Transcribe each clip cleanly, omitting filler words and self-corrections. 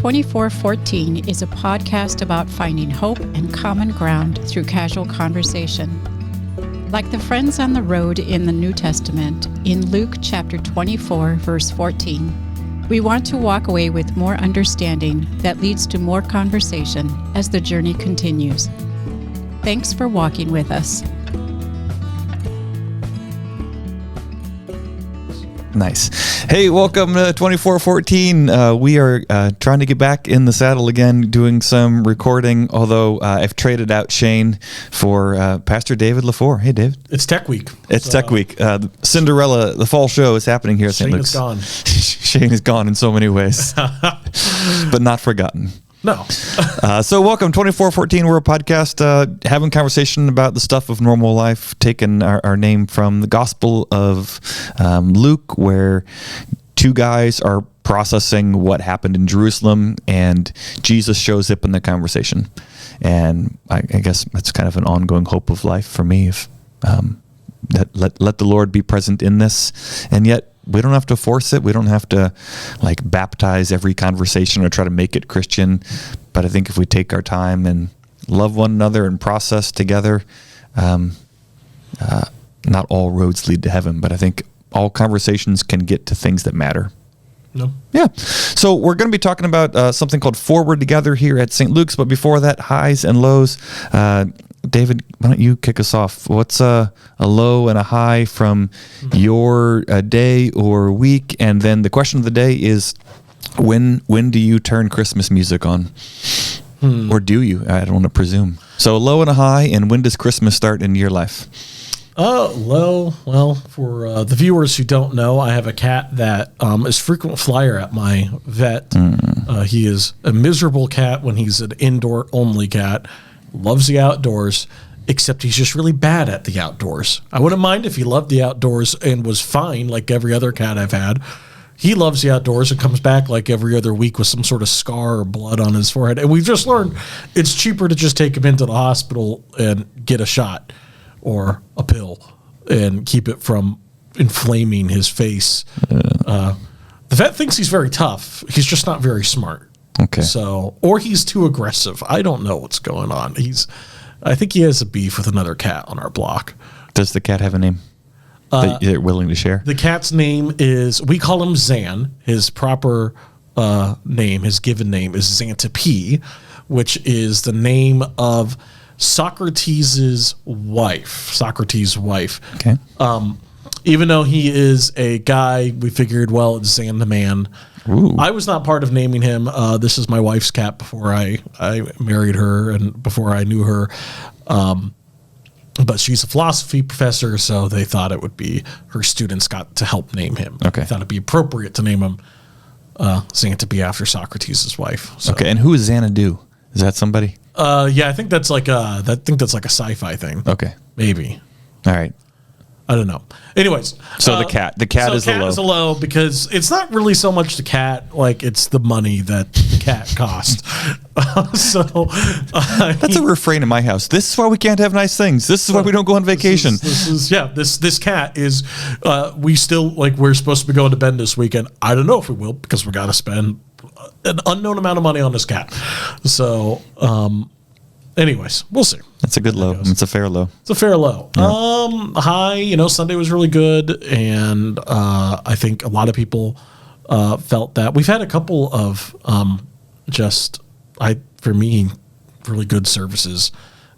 2414 is a podcast about finding hope and common ground through casual conversation. Like the friends on the road in the New Testament, in Luke chapter 24, verse 14, we want to walk away with more understanding that leads to more conversation as the journey continues. Thanks for walking with us. Nice. Hey, welcome to 2414. We are trying to get back in the saddle again, doing some recording, although I've traded out Shane for Pastor David LaFour. Hey, David. It's Tech Week. It's Tech Week. Cinderella, the fall show is happening here at St. Luke's. Shane is gone. Shane is gone in so many ways, but not forgotten. No. So welcome, 2414. We're a podcast having conversation about the stuff of normal life, taking our name from the Gospel of Luke, where two guys are processing what happened in Jerusalem, and Jesus shows up in the conversation. And I guess that's kind of an ongoing hope of life for me, if that let the Lord be present in this, and yet we don't have to force it. We don't have to baptize every conversation or try to make it Christian. But I think if we take our time and love one another and process together, not all roads lead to heaven, but I think all conversations can get to things that matter. No. Yeah. So we're going to be talking about something called Forward Together here at St. Luke's. But before that, highs and lows. David, why don't you kick us off? What's a low and a high from your day or week? And then the question of the day is, when do you turn Christmas music on? Or do you? I don't want to presume. So a low and a high, and when does Christmas start in your life? Low. Well, for the viewers who don't know, I have a cat that is frequent flyer at my vet. He is a miserable cat when he's an indoor-only cat. Loves the outdoors, except he's just really bad at the outdoors. I wouldn't mind if he loved the outdoors and was fine like every other cat I've had. He loves the outdoors and comes back like every other week with some sort of scar or blood on his forehead. And we've just learned it's cheaper to just take him into the hospital and get a shot or a pill and keep it from inflaming his face. The vet thinks he's very tough. He's just not very smart. Okay. So, or he's too aggressive. I don't know what's going on. I think he has a beef with another cat on our block. Does the cat have a name that you're willing to share? The cat's name we call him Zan. His proper name, his given name is Xantippe, which is the name of Socrates' wife. Okay. Even though he is a guy, we figured, well, it's Zan the man. Ooh. I was not part of naming him. This is my wife's cat before I married her and before I knew her. But she's a philosophy professor, so they thought it would be her students got to help name him. Okay. They thought it'd be appropriate to name him Xantippe after Socrates' wife. So. Okay, and who is Xanadu? Is that somebody? Yeah, I think that's like a sci-fi thing. Okay. Maybe. All right. I don't know. Anyways. So the cat is a low because it's not really so much the cat, like it's the money that the cat cost. That's a refrain in my house. This is why we can't have nice things. This is why we don't go on vacation. This cat is, we're supposed to be going to bed this weekend. I don't know if we will because we got to spend an unknown amount of money on this cat. So, anyways, we'll see. That's a good low. It's a fair low. It's a fair low. Yeah. High, Sunday was really good. And I think a lot of people felt that. We've had a couple of for me, really good services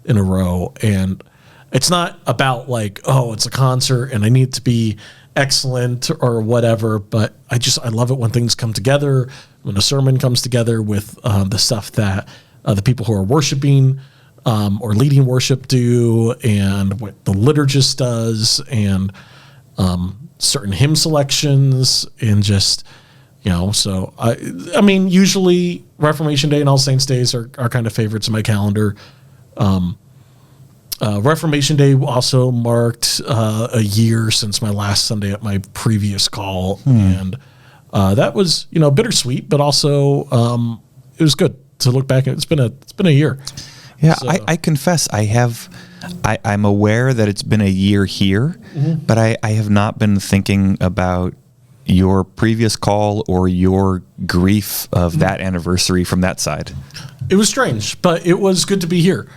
in a row. And it's not about it's a concert and I need it to be excellent or whatever. But I love it when things come together, when a sermon comes together with the stuff that the people who are worshiping or leading worship do, and what the liturgist does, and certain hymn selections, and just, so I mean, usually Reformation Day and All Saints Days are kind of favorites in my calendar. Reformation Day also marked a year since my last Sunday at my previous call, and that was bittersweet, but also it was good to look back. It's been a year. Yeah, so. I confess I'm aware that it's been a year here, but I have not been thinking about your previous call or your grief of that anniversary from that side? It was strange, but it was good to be here.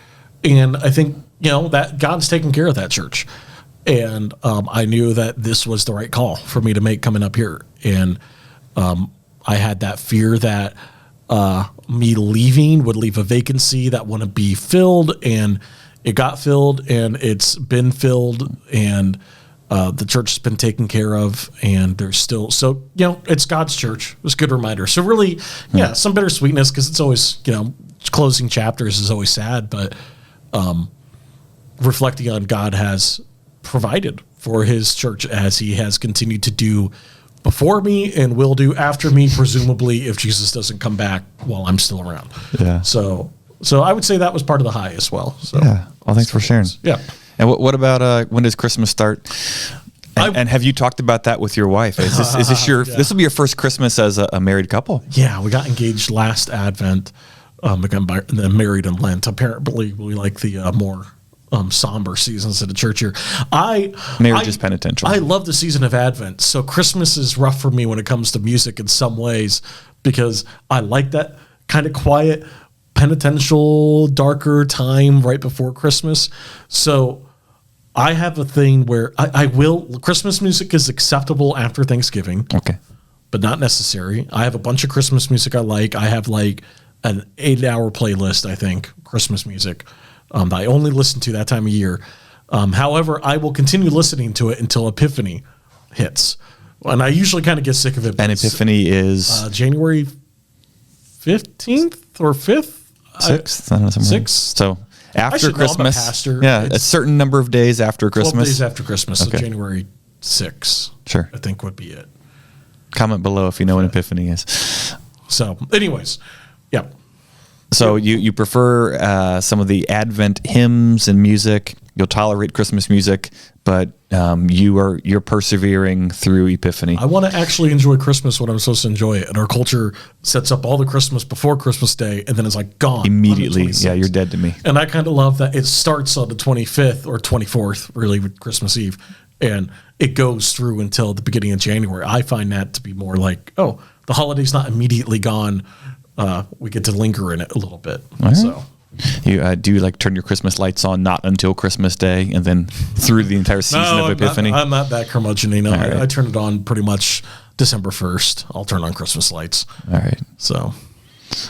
And I think, that God's taking care of that church. And I knew that this was the right call for me to make coming up here. And I had that fear that me leaving would leave a vacancy that wouldn't be filled. And it got filled, and it's been filled, and the church has been taken care of, and there's still, it's God's church. It was a good reminder. So really, some bittersweetness, because it's always, closing chapters is always sad, but reflecting on God has provided for his church as he has continued to do before me and will do after me, presumably, if Jesus doesn't come back while I'm still around. Yeah. So I would say that was part of the high as well. So yeah. Well, thanks for sharing. Yeah. And what about when does Christmas start? And have you talked about that with your wife? Is this your this will be your first Christmas as a married couple? Yeah, we got engaged last Advent. We got married in Lent. Apparently, we like the more somber seasons of the church here. Marriage is penitential. I love the season of Advent. So Christmas is rough for me when it comes to music in some ways, because I like that kind of quiet, penitential, darker time right before Christmas. So I have a thing where Christmas music is acceptable after Thanksgiving. Okay. But not necessary. I have a bunch of Christmas music I like. I have like an 8-hour playlist, I think, Christmas music, that I only listen to that time of year. However, I will continue listening to it until Epiphany hits. And I usually kind of get sick of it. And Epiphany is? January 15th or 5th? 6th? I don't know. 6th? So after Christmas. I'm a pastor. Yeah, a certain number of days after Christmas. 12 days after Christmas, Okay. so January 6th, Sure. I think would be it. Comment below if you know when Epiphany is. So anyways, yeah. So you prefer some of the Advent hymns and music. You'll tolerate Christmas music, but you're persevering through Epiphany. I want to actually enjoy Christmas when I'm supposed to enjoy it. And our culture sets up all the Christmas before Christmas Day, and then it's like gone Immediately. on the 26th. Yeah, you're dead to me. And I kind of love that it starts on the 25th or 24th, really, with Christmas Eve, and it goes through until the beginning of January. I find that to be more like, the holiday's not immediately gone. We get to linger in it a little bit. Right. So you do like turn your Christmas lights on not until Christmas Day and then through the entire season of Epiphany? I'm not that curmudgeon. Right. I turn it on pretty much December 1st. I'll turn on Christmas lights. All right. So,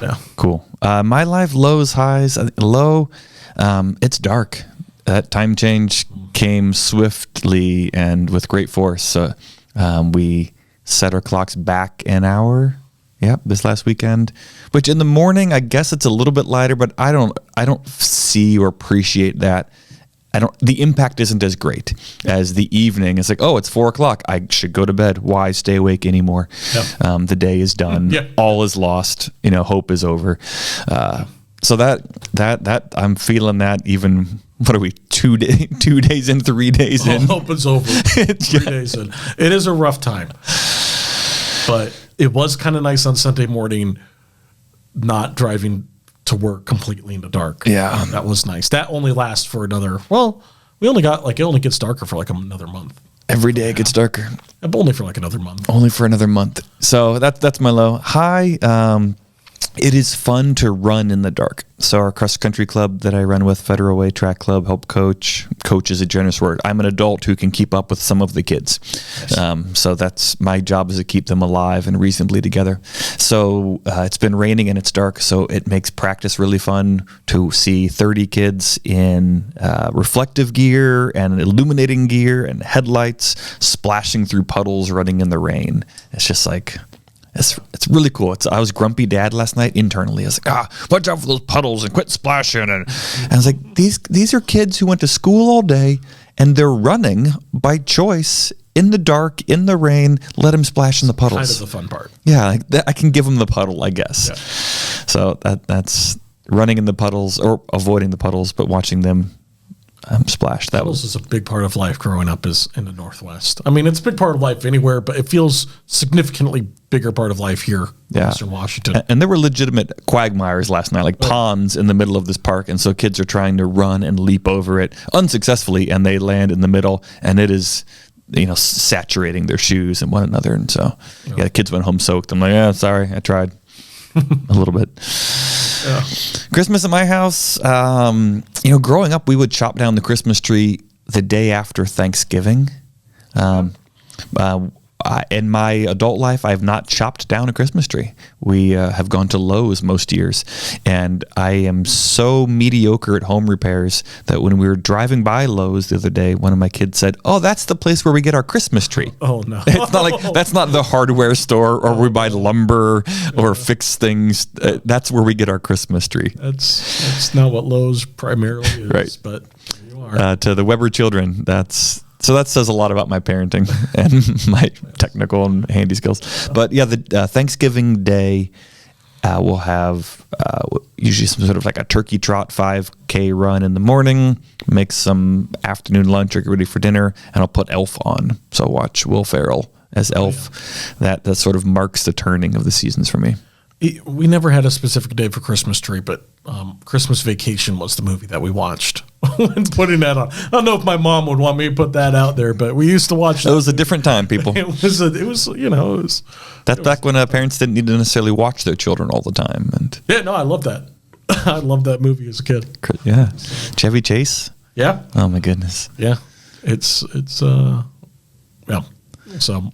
yeah. Cool. My life lows, highs. Low, it's dark. That time change came swiftly and with great force. So we set our clocks back an hour. Yep, this last weekend, which in the morning, I guess it's a little bit lighter, but I don't see or appreciate that. The impact isn't as great as the evening. It's like, it's 4:00. I should go to bed. Why stay awake anymore? Yep. The day is done. Yep. All is lost. Hope is over. So that I'm feeling that even, what are we, 2 days in, 3 days in? Hope is over. 3 days in. It is a rough time, but it was kind of nice on Sunday morning, not driving to work completely in the dark. Yeah. That was nice. That only lasts for another, it only gets darker for like another month. Every day it gets darker. But only for like another month. Only for another month. So that's my low. High, it is fun to run in the dark. So our cross country club that I run with, Federal Way Track Club, help coach. Coach is a generous word. I'm an adult who can keep up with some of the kids. Nice. So that's my job, is to keep them alive and reasonably together. So it's been raining and it's dark, so it makes practice really fun to see 30 kids in reflective gear and illuminating gear and headlights splashing through puddles, running in the rain. It's just like... It's really cool. I was grumpy dad last night internally. I was like, watch out for those puddles and quit splashing. And I was like, these are kids who went to school all day and they're running by choice in the dark, in the rain. Let them splash in the puddles. Kind of the fun part. Yeah, I can give them the puddle, I guess. Yeah. So that's running in the puddles or avoiding the puddles, but watching them splash. That puddles is a big part of life growing up is in the Northwest. I mean, it's a big part of life anywhere, but it feels significantly bigger part of life here in Western Washington. And there were legitimate quagmires last night, like ponds in the middle of this park. And so kids are trying to run and leap over it unsuccessfully, and they land in the middle. And it is saturating their shoes and one another. And so, the kids went home soaked. I'm like, yeah, sorry, I tried a little bit. Yeah. Christmas at my house, growing up, we would chop down the Christmas tree the day after Thanksgiving. In my adult life, I have not chopped down a Christmas tree. We have gone to Lowe's most years, and I am so mediocre at home repairs that when we were driving by Lowe's the other day, one of my kids said, "Oh, that's the place where we get our Christmas tree." Oh no! It's not like that's not the hardware store or we buy lumber or fix things. That's where we get our Christmas tree. That's not what Lowe's primarily is, right? But there you are. To the Weber children, So that says a lot about my parenting and my technical and handy skills. But yeah, the Thanksgiving Day, we'll have usually some sort of like a turkey trot 5K run in the morning, make some afternoon lunch or get ready for dinner, and I'll put Elf on. So I'll watch Will Ferrell as Elf. That sort of marks the turning of the seasons for me. We never had a specific day for Christmas tree, but Christmas Vacation was the movie that we watched. And putting that on, I don't know if my mom would want me to put that out there, but we used to watch that. It was a different time, people. That's back when parents didn't need to necessarily watch their children all the time. And I love that. I loved that movie as a kid. Yeah, Chevy Chase. Yeah. Oh my goodness. Yeah, it's So.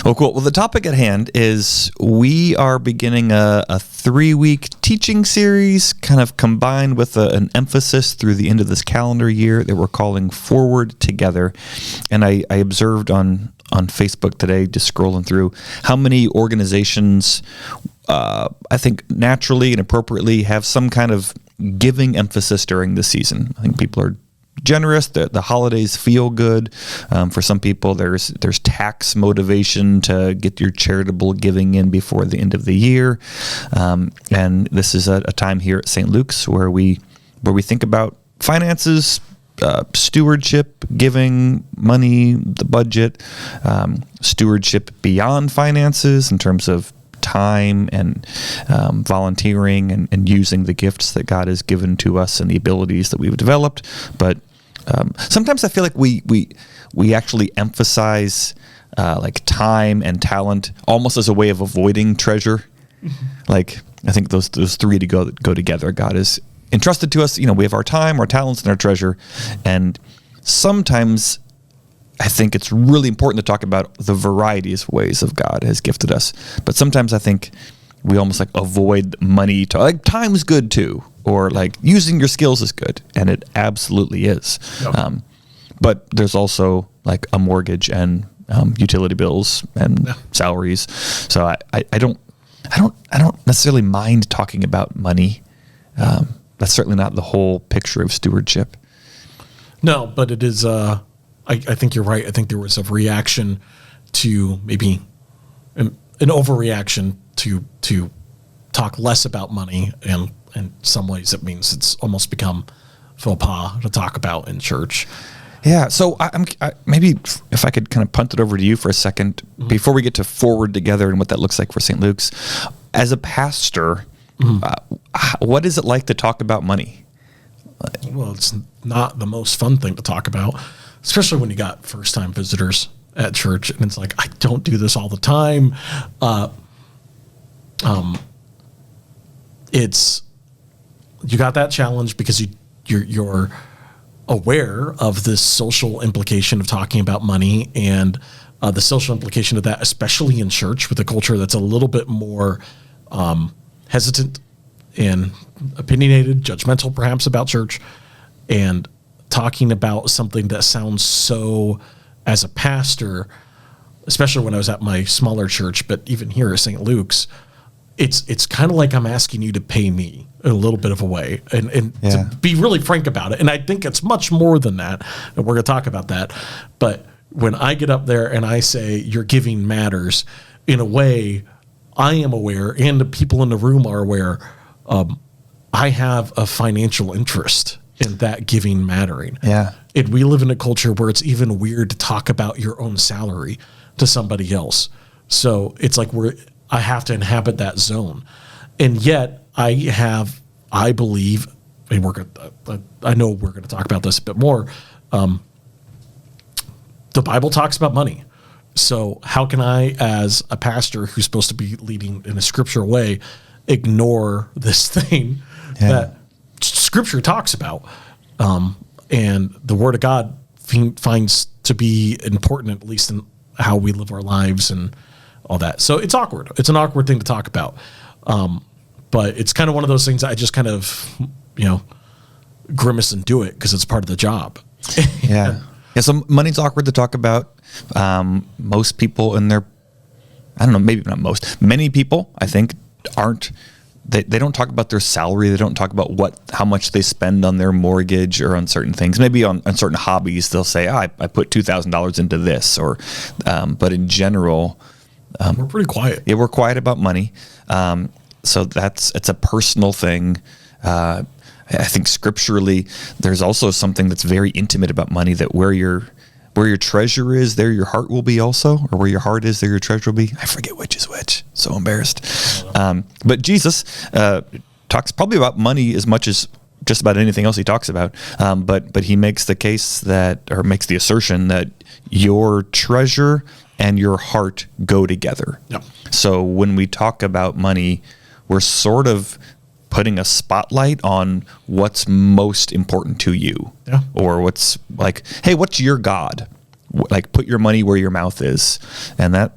Oh, cool. Well, the topic at hand is we are beginning a 3-week teaching series, kind of combined with an emphasis through the end of this calendar year that we're calling Forward Together. And I observed on Facebook today, just scrolling through, how many organizations, I think naturally and appropriately, have some kind of giving emphasis during this season. I think people are generous. The holidays feel good. For some people, there's tax motivation to get your charitable giving in before the end of the year. And this is a time here at St. Luke's where we think about finances, stewardship, giving, money, the budget, stewardship beyond finances in terms of time and volunteering and using the gifts that God has given to us and the abilities that we've developed. But sometimes I feel like we actually emphasize like time and talent almost as a way of avoiding treasure. Like I think those three to go together. God has entrusted to us. We have our time, our talents, and our treasure. And sometimes I think it's really important to talk about the varieties of ways of God has gifted us. But sometimes I think we almost like avoid money. Like time's good too, or like using your skills is good, and it absolutely is. Yep. But there's also like a mortgage and utility bills and salaries. So I don't necessarily mind talking about money. That's certainly not the whole picture of stewardship. No, but it is. I think you're right. I think there was a reaction to maybe an overreaction to talk less about money, and in some ways it means it's almost become faux pas to talk about in church. Yeah, so I maybe if I could kind of punt it over to you for a second before we get to Forward Together and what that looks like for St. Luke's. As a pastor, what is it like to talk about money? Well, it's not the most fun thing to talk about, especially when you got first-time visitors at church, and it's like, I don't do this all the time. It's you got that challenge because you're aware of this social implication of talking about money and the social implication of that, especially in church with a culture that's a little bit more hesitant and opinionated, judgmental perhaps about church, and talking about something that sounds so, as a pastor, especially when I was at my smaller church, but even here at St. Luke's, it's kind of like I'm asking you to pay me in a little bit of a way, and to be really frank about it. And I think it's much more than that, and we're going to talk about that. But when I get up there and I say your giving matters, in a way, I am aware, and the people in the room are aware, I have a financial interest in that giving mattering. Yeah. And we live in a culture where it's even weird to talk about your own salary to somebody else. So it's like I have to inhabit that zone. And yet I believe, and I know we're going to talk about this a bit more, the the Bible talks about money. So how can I, as a pastor who's supposed to be leading in a scriptural way, ignore this thing that Scripture talks about, and the Word of God finds to be important, at least in how we live our lives and all that. So it's awkward. It's an awkward thing to talk about. But it's kind of one of those things I just kind of, grimace and do it because it's part of the job. Yeah. So money's awkward to talk about. Most people in their, I don't know, maybe not most, many people, I think, they don't talk about their salary. They don't talk about how much they spend on their mortgage or on certain things. Maybe on certain hobbies, they'll say, I put $2,000 into this, but in general, we're pretty quiet. Yeah, we're quiet about money. So it's a personal thing. I think scripturally, there's also something that's very intimate about money, that where your treasure is, there your heart will be also, or where your heart is, there your treasure will be. I forget which is which. So embarrassed. But Jesus talks probably about money as much as just about anything else he talks about. But he makes the case makes the assertion that your treasure and your heart go together. Yep. So when we talk about money, we're sort of putting a spotlight on what's most important to you, or what's like, hey, what's your God? Like, put your money where your mouth is, and that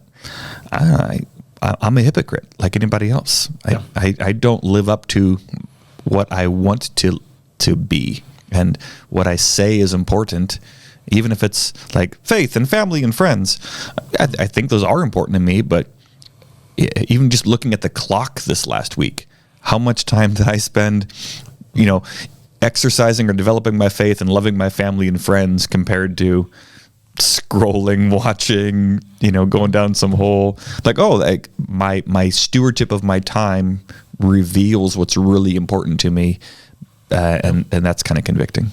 I'm a hypocrite like anybody else. Yeah. I don't live up to what I want to be, and what I say is important, even if it's like faith and family and friends. I think those are important to me, but even just looking at the clock this last week, how much time did I spend, exercising or developing my faith and loving my family and friends compared to scrolling, watching, going down some hole? Like my stewardship of my time reveals what's really important to me, and that's kind of convicting.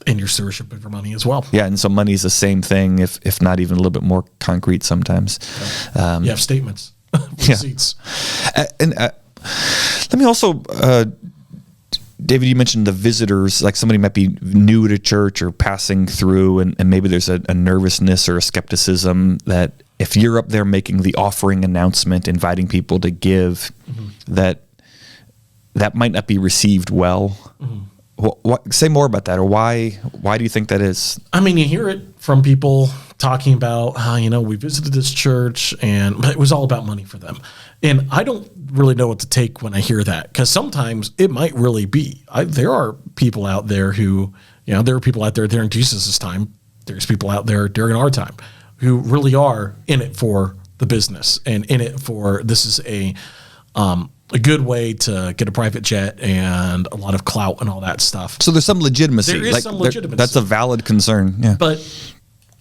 And your stewardship of your money as well. Yeah, and so money is the same thing, if not even a little bit more concrete sometimes. You have statements, receipts. Let me also, David, you mentioned the visitors, like somebody might be new to church or passing through, and maybe there's a nervousness or a skepticism that if you're up there making the offering announcement, inviting people to give, that might not be received well. Say more about that, or why do you think that is? I mean, you hear it from people talking about how, we visited this church but it was all about money for them. And I don't really know what to take when I hear that, because sometimes it might really be. There are people out there who, there are people out there during Jesus' time. There's people out there during our time who really are in it for the business and in it for, this is a good way to get a private jet and a lot of clout and all that stuff. So there's some legitimacy. There is some legitimacy. That's a valid concern. Yeah. But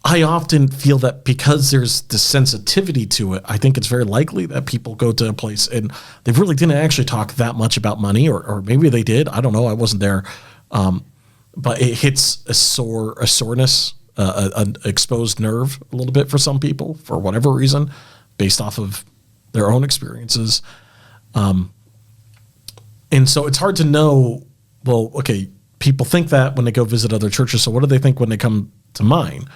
I often feel that because there's this sensitivity to it, I think it's very likely that people go to a place and they really didn't actually talk that much about money, or maybe they did. I don't know. I wasn't there. But it hits a soreness, an exposed nerve a little bit for some people for whatever reason, based off of their own experiences. And so it's hard to know, well, okay, people think that when they go visit other churches. So what do they think when they come to mine?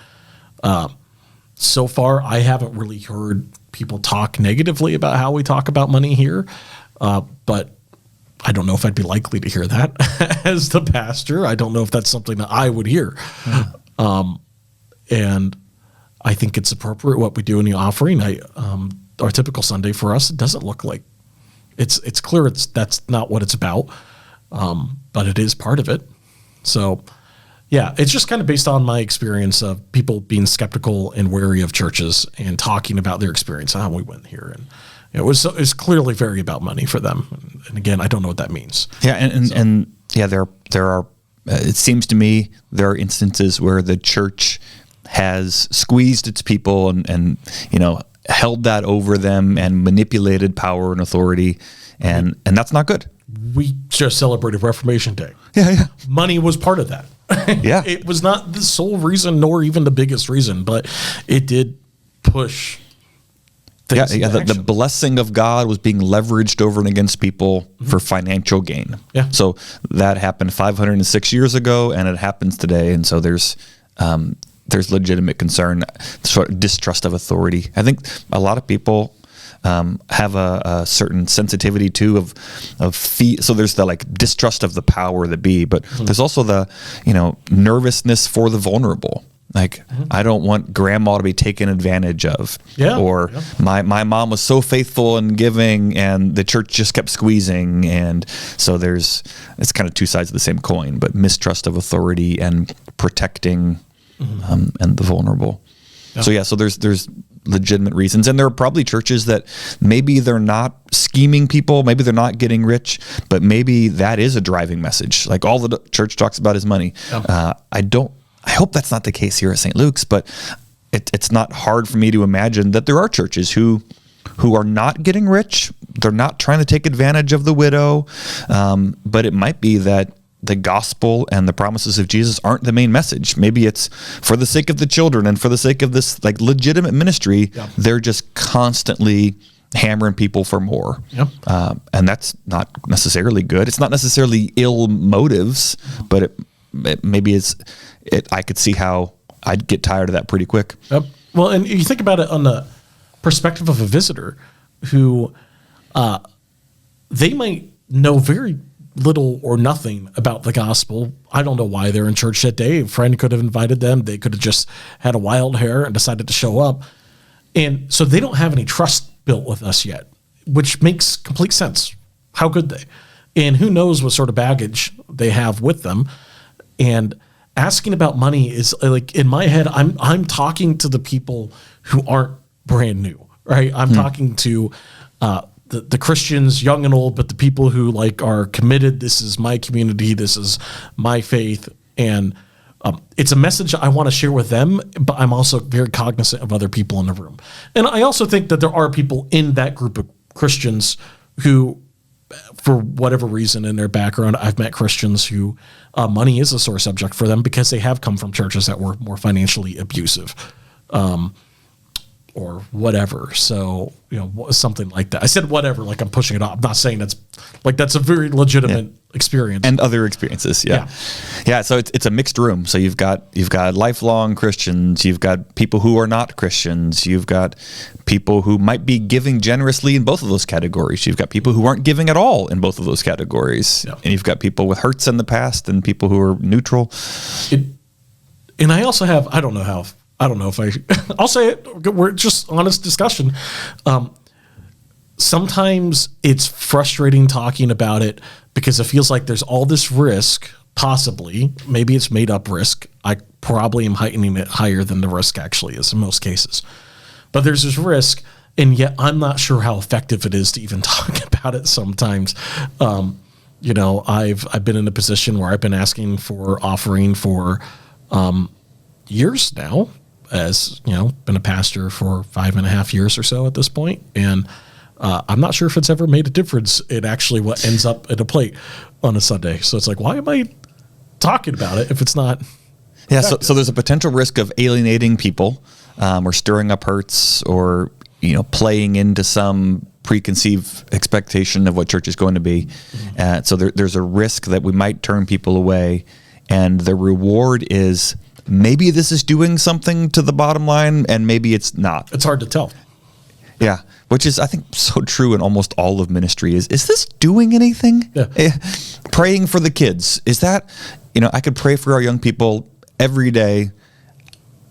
So far, I haven't really heard people talk negatively about how we talk about money here. But I don't know if I'd be likely to hear that as the pastor. I don't know if that's something that I would hear. And I think it's appropriate what we do in the offering. Our typical Sunday for us, it doesn't look like it's clear that's not what it's about, but it is part of it. So, yeah, it's just kind of based on my experience of people being skeptical and wary of churches and talking about their experience. We went here, and it's clearly very about money for them. And again, I don't know what that means. Yeah, and there are. It seems to me there are instances where the church has squeezed its people and held that over them and manipulated power and authority, and that's not good. We just celebrated Reformation Day. Yeah. Money was part of that. Yeah. It was not the sole reason nor even the biggest reason, but it did push things into action. The blessing of God was being leveraged over and against people for financial gain. Yeah. So that happened 506 years ago, and it happens today. And so there's there's legitimate concern, sort of distrust of authority. I think a lot of people have a certain sensitivity too of so there's the like distrust of the power that be, but there's also the, nervousness for the vulnerable. Like, I don't want grandma to be taken advantage of. My mom was so faithful and giving, and the church just kept squeezing. And so it's kind of two sides of the same coin, but mistrust of authority and protecting and the vulnerable. Yeah. So there's legitimate reasons. And there are probably churches that maybe they're not scheming people, maybe they're not getting rich, but maybe that is a driving message. Like, all the church talks about is money. I hope that's not the case here at St. Luke's, but it's not hard for me to imagine that there are churches who are not getting rich. They're not trying to take advantage of the widow, but it might be that the gospel and the promises of Jesus aren't the main message. Maybe it's for the sake of the children and for the sake of this like legitimate ministry. They're just constantly hammering people for more. And that's not necessarily good. It's not necessarily ill motives, but it maybe I could see how I'd get tired of that pretty quick. Well, and you think about it on the perspective of a visitor who they might know very little or nothing about the gospel. I don't know why they're in church that day. A friend could have invited them. They could have just had a wild hair and decided to show up. And so they don't have any trust built with us yet, which makes complete sense. How could they? And who knows what sort of baggage they have with them. And asking about money is like, in my head, I'm talking to the people who aren't brand new, right? I'm talking to the Christians, young and old, but the people who like are committed. This is my community. This is my faith. And it's a message I want to share with them, but I'm also very cognizant of other people in the room. And I also think that there are people in that group of Christians who, for whatever reason in their background, I've met Christians who money is a sore subject for them because they have come from churches that were more financially abusive. Or whatever. So, something like that. I said whatever, like I'm pushing it off. I'm not saying that's a very legitimate experience. And other experiences. Yeah. So it's a mixed room. So you've got lifelong Christians, you've got people who are not Christians, you've got people who might be giving generously in both of those categories. You've got people who aren't giving at all in both of those categories. And you've got people with hurts in the past and people who are neutral. And I also have, I don't know if I'll say it. We're just honest discussion. Sometimes it's frustrating talking about it because it feels like there's all this risk, possibly. Maybe it's made up risk. I probably am heightening it higher than the risk actually is in most cases. But there's this risk, and yet I'm not sure how effective it is to even talk about it sometimes. I've been in a position where I've been asking for offering for years now. As been a pastor for 5.5 years or so at this point, and I'm not sure if it's ever made a difference in actually what ends up at a plate on a Sunday. So it's like, why am I talking about it if it's not? Yeah, so there's a potential risk of alienating people, or stirring up hurts, or playing into some preconceived expectation of what church is going to be. So there's a risk that we might turn people away, and the reward is, maybe this is doing something to the bottom line, and maybe it's not. It's hard to tell. Yeah, which is, I think, so true in almost all of ministry. Is this doing anything? Yeah. Praying for the kids. Is that, I could pray for our young people every day,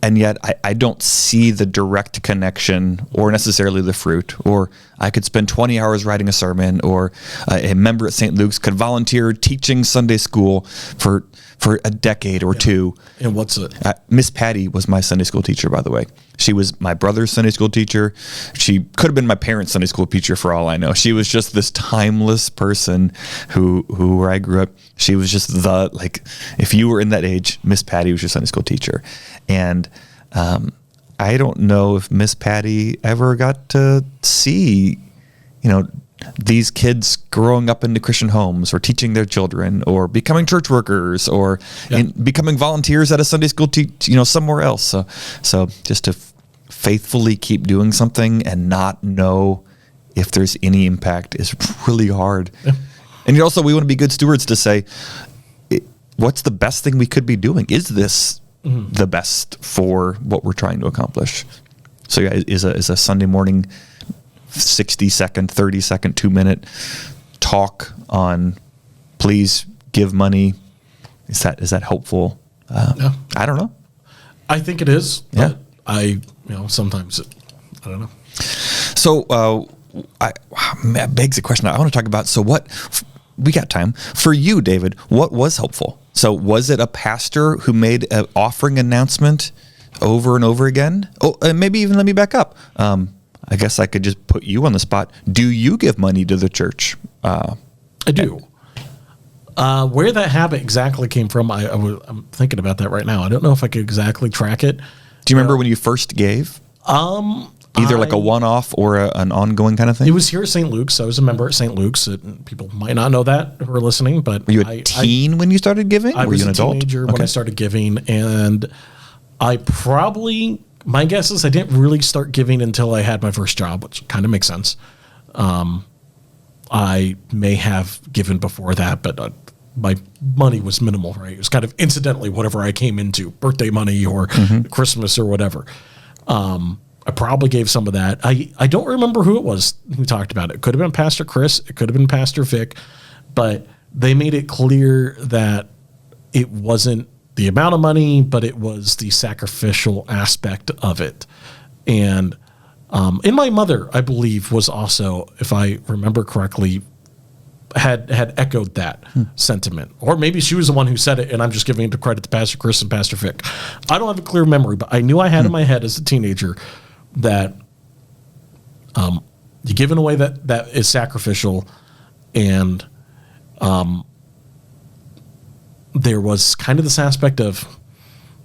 and yet I don't see the direct connection or necessarily the fruit. Or I could spend 20 hours writing a sermon, or a member at St. Luke's could volunteer teaching Sunday school for a decade or two. And what's it? Miss Patty was my Sunday school teacher, by the way. She was my brother's Sunday school teacher. She could have been my parents' Sunday school teacher for all I know. She was just this timeless person who where I grew up, she was just if you were in that age, Miss Patty was your Sunday school teacher. And I don't know if Miss Patty ever got to see, these kids growing up into Christian homes, or teaching their children, or becoming church workers, or becoming volunteers at a Sunday school, somewhere else. So just to faithfully keep doing something and not know if there's any impact is really hard. Yeah. And we want to be good stewards to say, what's the best thing we could be doing? Is this the best for what we're trying to accomplish. So yeah, is a Sunday morning 60-second, 30-second, 2-minute talk on please give money, is that helpful? No. I don't know. I think it is. Yeah. But sometimes I don't know. So that begs the question I want to talk about. So what, we got time for you, David, what was helpful? So was it a pastor who made an offering announcement over and over again? Oh, and maybe even let me back up. I guess I could just put you on the spot. Do you give money to the church? I do. Where that habit exactly came from, I'm thinking about that right now. I don't know if I could exactly track it. Do you remember when you first gave? Either like a one-off or an ongoing kind of thing? It was here at St. Luke's. I was a member at St. Luke's. People might not know that who are listening, but were you a teen when you started giving? I was an a adult? teenager when I started giving, and my guess is I didn't really start giving until I had my first job, which kind of makes sense. I may have given before that, but my money was minimal, right? It was kind of incidentally whatever I came into, birthday money or Christmas or whatever. I probably gave some of that. I don't remember who it was who talked about it. It could have been Pastor Chris. It could have been Pastor Vic. But they made it clear that it wasn't the amount of money, but it was the sacrificial aspect of it. And my mother, I believe, was also, if I remember correctly, had echoed that sentiment. Or maybe she was the one who said it, and I'm just giving the credit to Pastor Chris and Pastor Vic. I don't have a clear memory, but I knew I had in my head as a teenager that you give in a way that is sacrificial, and there was kind of this aspect of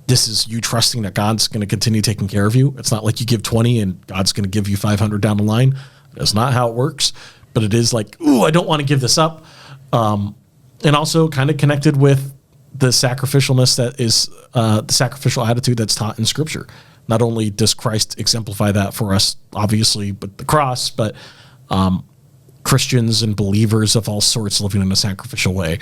this is you trusting that God's going to continue taking care of you. It's not like you give 20 and God's going to give you 500 down the line. That's not how it works. But it is like, ooh, I don't want to give this up. And also kind of connected with the sacrificialness that is the sacrificial attitude that's taught in Scripture. Not only does Christ exemplify that for us, obviously, with the cross, but Christians and believers of all sorts living in a sacrificial way.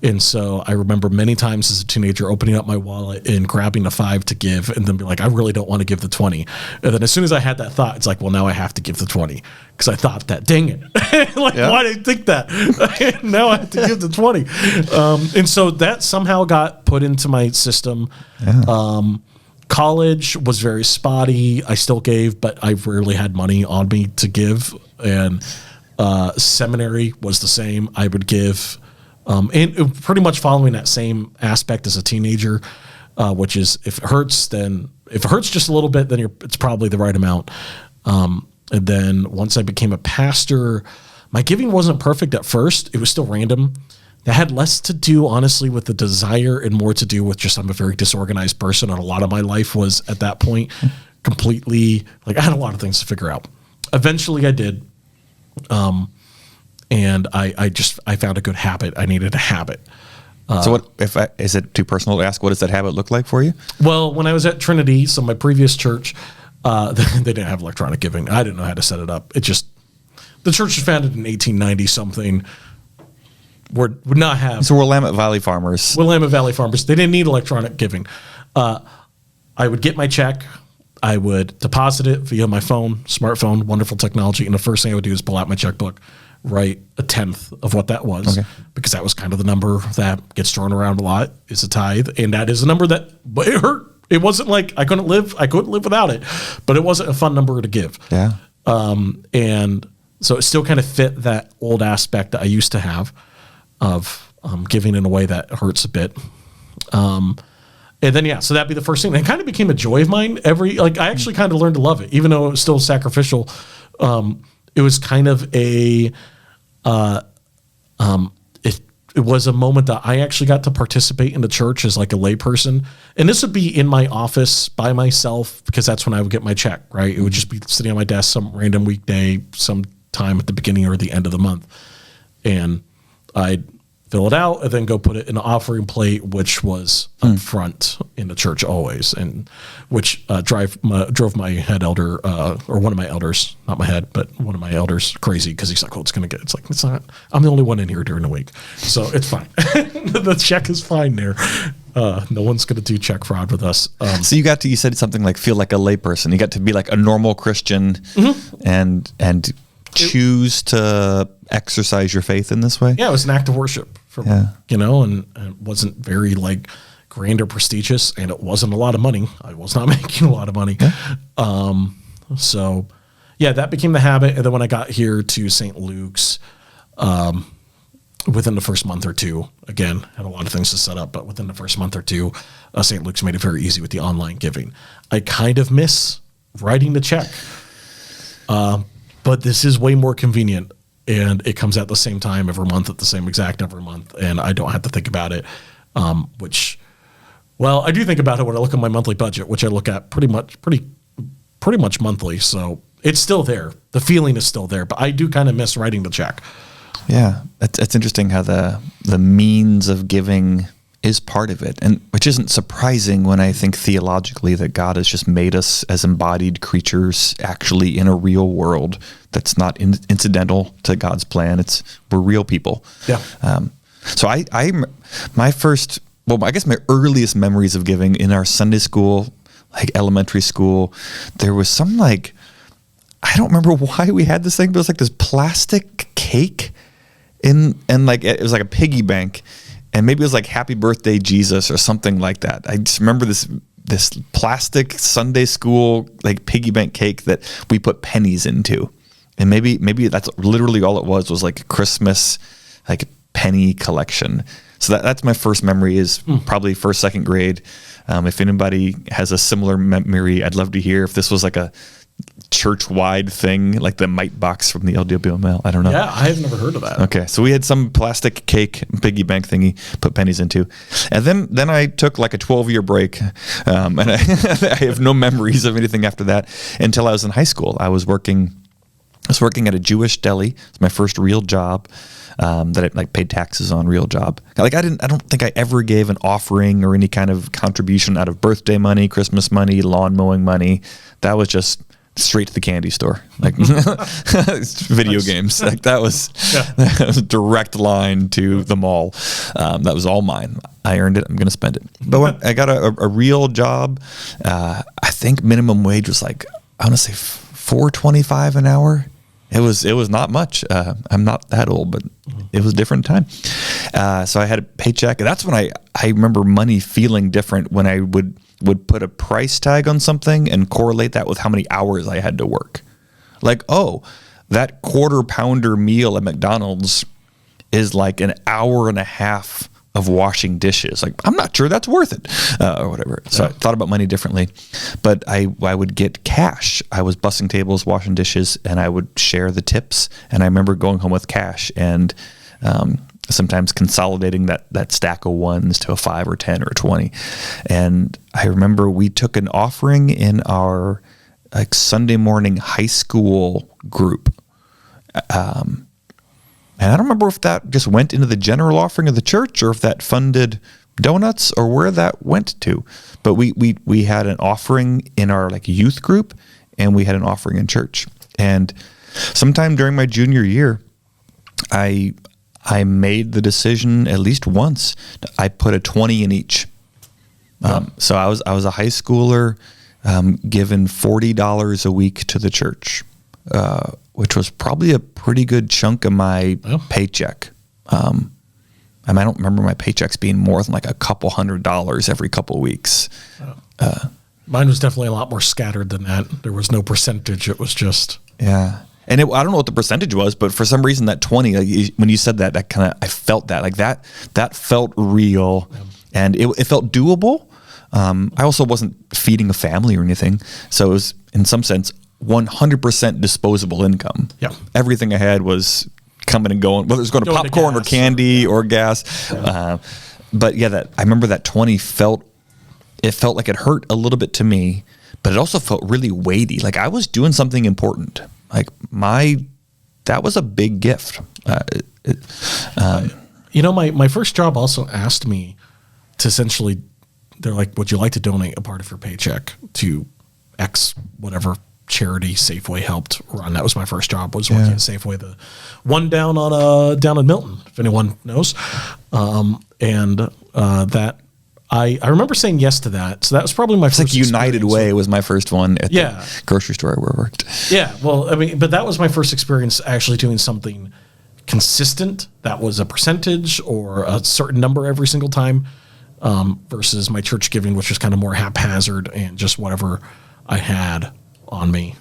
And so I remember many times as a teenager opening up my wallet and grabbing a 5 to give and then be like, I really don't want to give the 20. And then as soon as I had that thought, it's like, well, now I have to give the 20 because I thought that, dang it. Why did I think that? Now I have to give the 20. And so that somehow got put into my system. Yeah. College was very spotty. I still gave, but I rarely had money on me to give. And seminary was the same. I would give. And pretty much following that same aspect as a teenager, which is if it hurts just a little bit, then it's probably the right amount. And then once I became a pastor, my giving wasn't perfect at first. It was still random. That had less to do, honestly, with the desire and more to do with just I'm a very disorganized person. And a lot of my life was at that point completely like I had a lot of things to figure out. Eventually I did. And I found a good habit. I needed a habit. So is it too personal to ask, what does that habit look like for you? Well, when I was at Trinity, so my previous church, they didn't have electronic giving. I didn't know how to set it up. The church was founded in 1890 something. Would not have. So Willamette Valley Farmers. Willamette Valley Farmers. They didn't need electronic giving. I would get my check. I would deposit it via my phone, smartphone, wonderful technology. And the first thing I would do is pull out my checkbook, write a tenth of what that was, because that was kind of the number that gets thrown around a lot is a tithe. And that is a number but it hurt. It wasn't like I couldn't live without it, but it wasn't a fun number to give. Yeah. And so it still kind of fit that old aspect that I used to have of giving in a way that hurts a bit. And then, so that'd be the first thing. And it kind of became a joy of mine. I actually kind of learned to love it, even though it was still sacrificial. It was kind of it was a moment that I actually got to participate in the church as like a layperson. And this would be in my office by myself because that's when I would get my check, right? It would just be sitting on my desk some random weekday, some time at the beginning or the end of the month. And I'd fill it out and then go put it in an offering plate, which was up front in the church always, and which drove my head elder, or one of my elders, not my head, but one of my elders crazy because he's like, well, it's not, I'm the only one in here during the week. So it's fine. The check is fine there. No one's going to do check fraud with us. So you said something like feel like a layperson. You got to be like a normal Christian and choose to exercise your faith in this way. Yeah, it was an act of worship for me, and it wasn't very like grand or prestigious, and it wasn't a lot of money. I was not making a lot of money. Yeah. So yeah, that became the habit. And then when I got here to St. Luke's, within the first month or two, again, had a lot of things to set up, but within the first month or two, St. Luke's made it very easy with the online giving. I kind of miss writing the check, but this is way more convenient, and it comes at the same time every month at the same exact every month, and I don't have to think about it, well, I do think about it when I look at my monthly budget, which I look at pretty much monthly, so it's still there. The feeling is still there, but I do kind of miss writing the check. Yeah, it's interesting how the means of giving is part of it, and which isn't surprising when I think theologically that God has just made us as embodied creatures actually in a real world that's not incidental to God's plan. We're real people. Yeah. So I my earliest memories of giving in our Sunday school, like elementary school, there was some like, I don't remember why we had this thing, but it was like this plastic cake and like it was like a piggy bank, and maybe it was like Happy Birthday Jesus or something like that. I just remember this plastic Sunday school like piggy bank cake that we put pennies into, and maybe that's literally all it was like a Christmas like penny collection. So that's my first memory is probably first, second grade. If anybody has a similar memory, I'd love to hear. If this was like a church-wide thing, like the mite box from the LWML. I don't know. Yeah, I have never heard of that. Okay, so we had some plastic cake piggy bank thingy, put pennies into, and then I took like a 12-year break, and I have no memories of anything after that until I was in high school. I was working at a Jewish deli. It's my first real job. That I like paid taxes on, real job. Like I don't think I ever gave an offering or any kind of contribution out of birthday money, Christmas money, lawn mowing money. That was just straight to the candy store, like video games. Like that was a direct line to the mall. That was all mine. I earned it. I'm going to spend it. But when I got a real job, I think minimum wage was like, I want to say $4.25 an hour. It was not much. I'm not that old, but it was a different time. So I had a paycheck. And that's when I remember money feeling different when I would put a price tag on something and correlate that with how many hours I had to work. Like, oh, that quarter pounder meal at McDonald's is like an hour and a half of washing dishes. Like, I'm not sure that's worth it, or whatever. So I thought about money differently, but I would get cash. I was bussing tables, washing dishes, and I would share the tips. And I remember going home with cash and sometimes consolidating that stack of ones to a 5 or 10 or 20. And I remember we took an offering in our like Sunday morning high school group. And I don't remember if that just went into the general offering of the church or if that funded donuts or where that went to. But we had an offering in our like youth group, and we had an offering in church. And sometime during my junior year, I made the decision at least once. I put a 20 in each. So I was a high schooler, given $40 a week to the church, which was probably a pretty good chunk of my paycheck. I don't remember my paychecks being more than like a couple $100 every couple of weeks. Mine was definitely a lot more scattered than that. There was no percentage. It was just... Yeah. And I don't know what the percentage was, but for some reason that 20, like, when you said that I felt that. Like that felt real, and it felt doable. I also wasn't feeding a family or anything. So it was, in some sense, 100% disposable income. Yeah. Everything I had was coming and going, whether it was going to popcorn or candy or gas. Yeah. But yeah, I remember that 20 felt like it hurt a little bit to me, but it also felt really weighty. Like I was doing something important. Like that was a big gift. My first job also asked me to essentially, they're like, would you like to donate a part of your paycheck to X, whatever charity Safeway helped run? That was my first job, was working at Safeway, the one down in Milton, if anyone knows. That I remember saying yes to that. So that was probably my first It's like United Way was my first one at Yeah. the grocery store where I worked. Yeah, well, I mean, but that was my first experience actually doing something consistent that was a percentage or a certain number every single time, versus my church giving, which was kind of more haphazard and just whatever I had on me.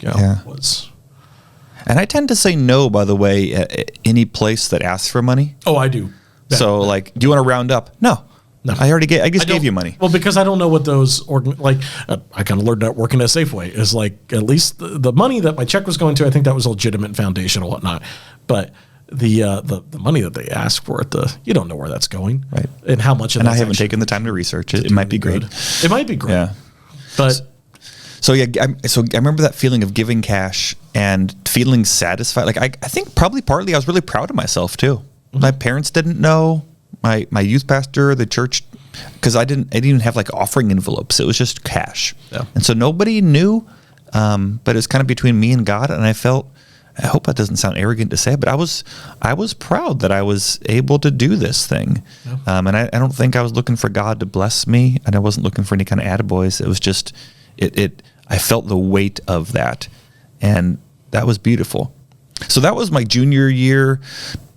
Was. And I tend to say no, by the way, at any place that asks for money. Oh, I do. So, like, do you want to round up? No. I already gave you money. Well, because I don't know what those I kind of learned that working at Safeway is like, at least the money that my check was going to, I think that was legitimate foundation and whatnot. But the money that they ask for you don't know where that's going, right? And how much of and I haven't taken the time to research it. It might be great. It might be great. Yeah. But so I remember that feeling of giving cash and feeling satisfied. Like I think probably partly I was really proud of myself too. Mm-hmm. My parents didn't know. My youth pastor, the church, because I didn't even have like offering envelopes. It was just cash. Yeah. And so nobody knew, but it was kind of between me and God. And I hope that doesn't sound arrogant to say, but I was proud that I was able to do this thing. Yeah. And I don't think I was looking for God to bless me, and I wasn't looking for any kind of attaboys. It was just, I felt the weight of that, and that was beautiful. So that was my junior year.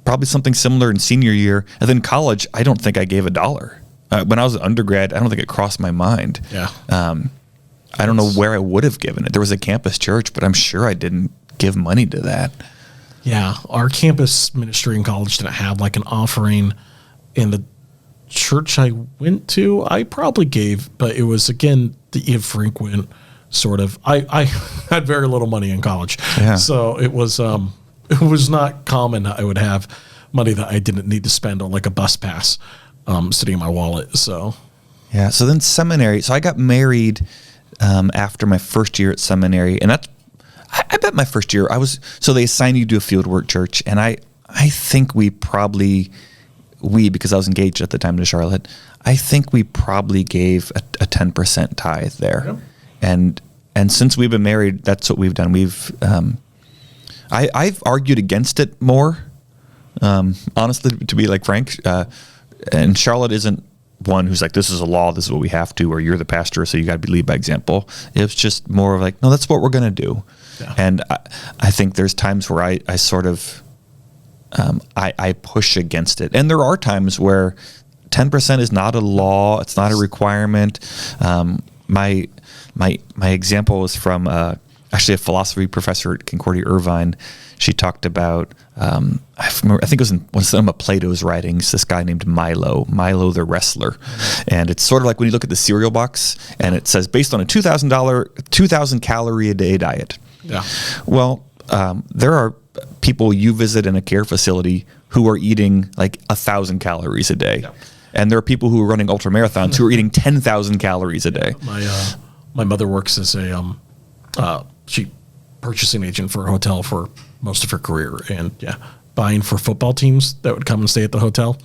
Probably something similar in senior year. And then college, I don't think I gave $1. When I was an undergrad, I don't think it crossed my mind. Yeah. I don't know where I would have given it. There was a campus church, but I'm sure I didn't give money to that. Yeah. Our campus ministry in college didn't have like an offering. In the church I went to, I probably gave, but it was, again, the infrequent sort of, I had very little money in college. Yeah. So it was not common that I would have money that I didn't need to spend on like a bus pass sitting in my wallet. So yeah. So then seminary. So I got married after my first year at seminary, and that's, I bet my first year so they assigned you to a fieldwork church, and I think because I was engaged at the time to Charlotte, I think we probably gave a 10% tithe there. Yep. And since we've been married, that's what we've done. I've argued against it more, honestly, to be like frank. And Charlotte isn't one who's like, this is a law, this is what we have to, or you're the pastor, so you got to lead by example. It's just more of like, no, that's what we're going to do. Yeah. And I think there's times where I sort of, I push against it. And there are times where 10% is not a law, it's not a requirement. My example was from actually a philosophy professor at Concordia Irvine. She talked about, I think it was in some of Plato's writings, this guy named Milo the wrestler. And it's sort of like when you look at the cereal box and it says based on a $2,000 calorie a day diet. Yeah. Well, there are people you visit in a care facility who are eating like 1,000 calories a day. Yeah. And there are people who are running ultra marathons who are eating 10,000 calories a day. My mother works as a purchasing agent for a hotel for most of her career, and buying for football teams that would come and stay at the hotel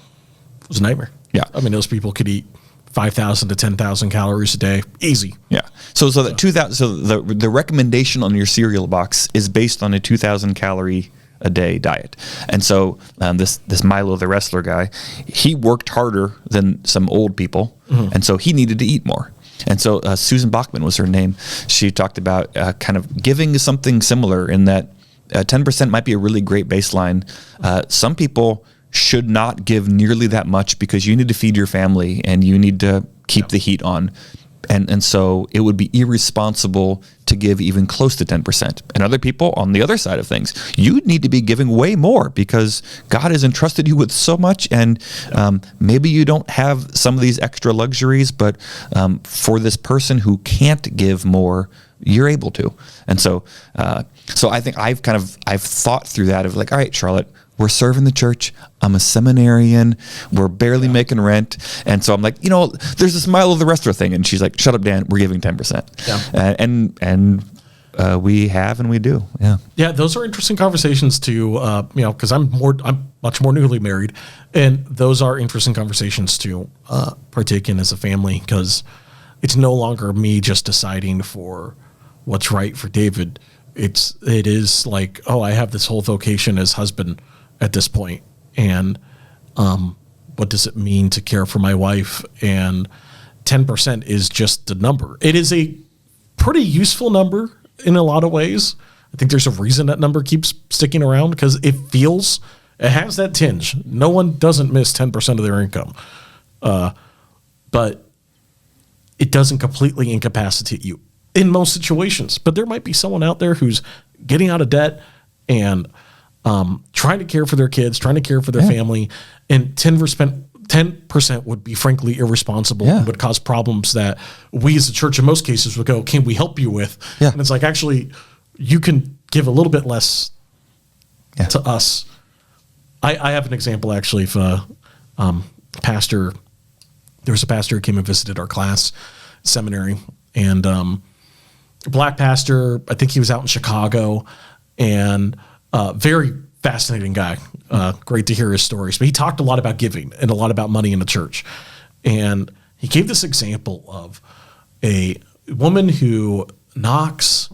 was a nightmare. Yeah, I mean, those people could eat 5,000 to 10,000 calories a day, easy. Yeah. So that 2,000. So the recommendation on your cereal box is based on a 2,000 calorie a day diet. And so this Milo the wrestler guy, he worked harder than some old people, and so he needed to eat more. And so Susan Bachman was her name. She talked about kind of giving something similar in that 10% might be a really great baseline. Some people should not give nearly that much because you need to feed your family and you need to keep the heat on. And so it would be irresponsible to give even close to 10%. And other people on the other side of things, you need to be giving way more because God has entrusted you with so much. And maybe you don't have some of these extra luxuries, but for this person who can't give more, you're able to. And so I think I've thought through that of like, all right, Charlotte, we're serving the church. I'm a seminarian. We're barely making rent. And so I'm like, there's this Milo the wrestler thing. And she's like, shut up, Dan. We're giving 10%. Yeah. And we have and we do. Yeah. Yeah. Those are interesting conversations to, because I'm much more newly married. And those are interesting conversations to partake in as a family because it's no longer me just deciding for what's right for David. It is like, I have this whole vocation as husband at this point, and what does it mean to care for my wife? And 10% is just a number. It is a pretty useful number in a lot of ways. I think there's a reason that number keeps sticking around, because it has that tinge. No one doesn't miss 10% of their income. But it doesn't completely incapacitate you in most situations. But there might be someone out there who's getting out of debt and trying to care for their kids, trying to care for their family, and 10% would be frankly irresponsible and would cause problems that we as a church in most cases would go, can we help you with? Yeah. And it's like, actually, you can give a little bit less to us. I have an example actually of pastor. There was a pastor who came and visited our class seminary, and black pastor. I think he was out in Chicago, and very fascinating guy. Great to hear his stories. But he talked a lot about giving and a lot about money in the church. And he gave this example of a woman who knocks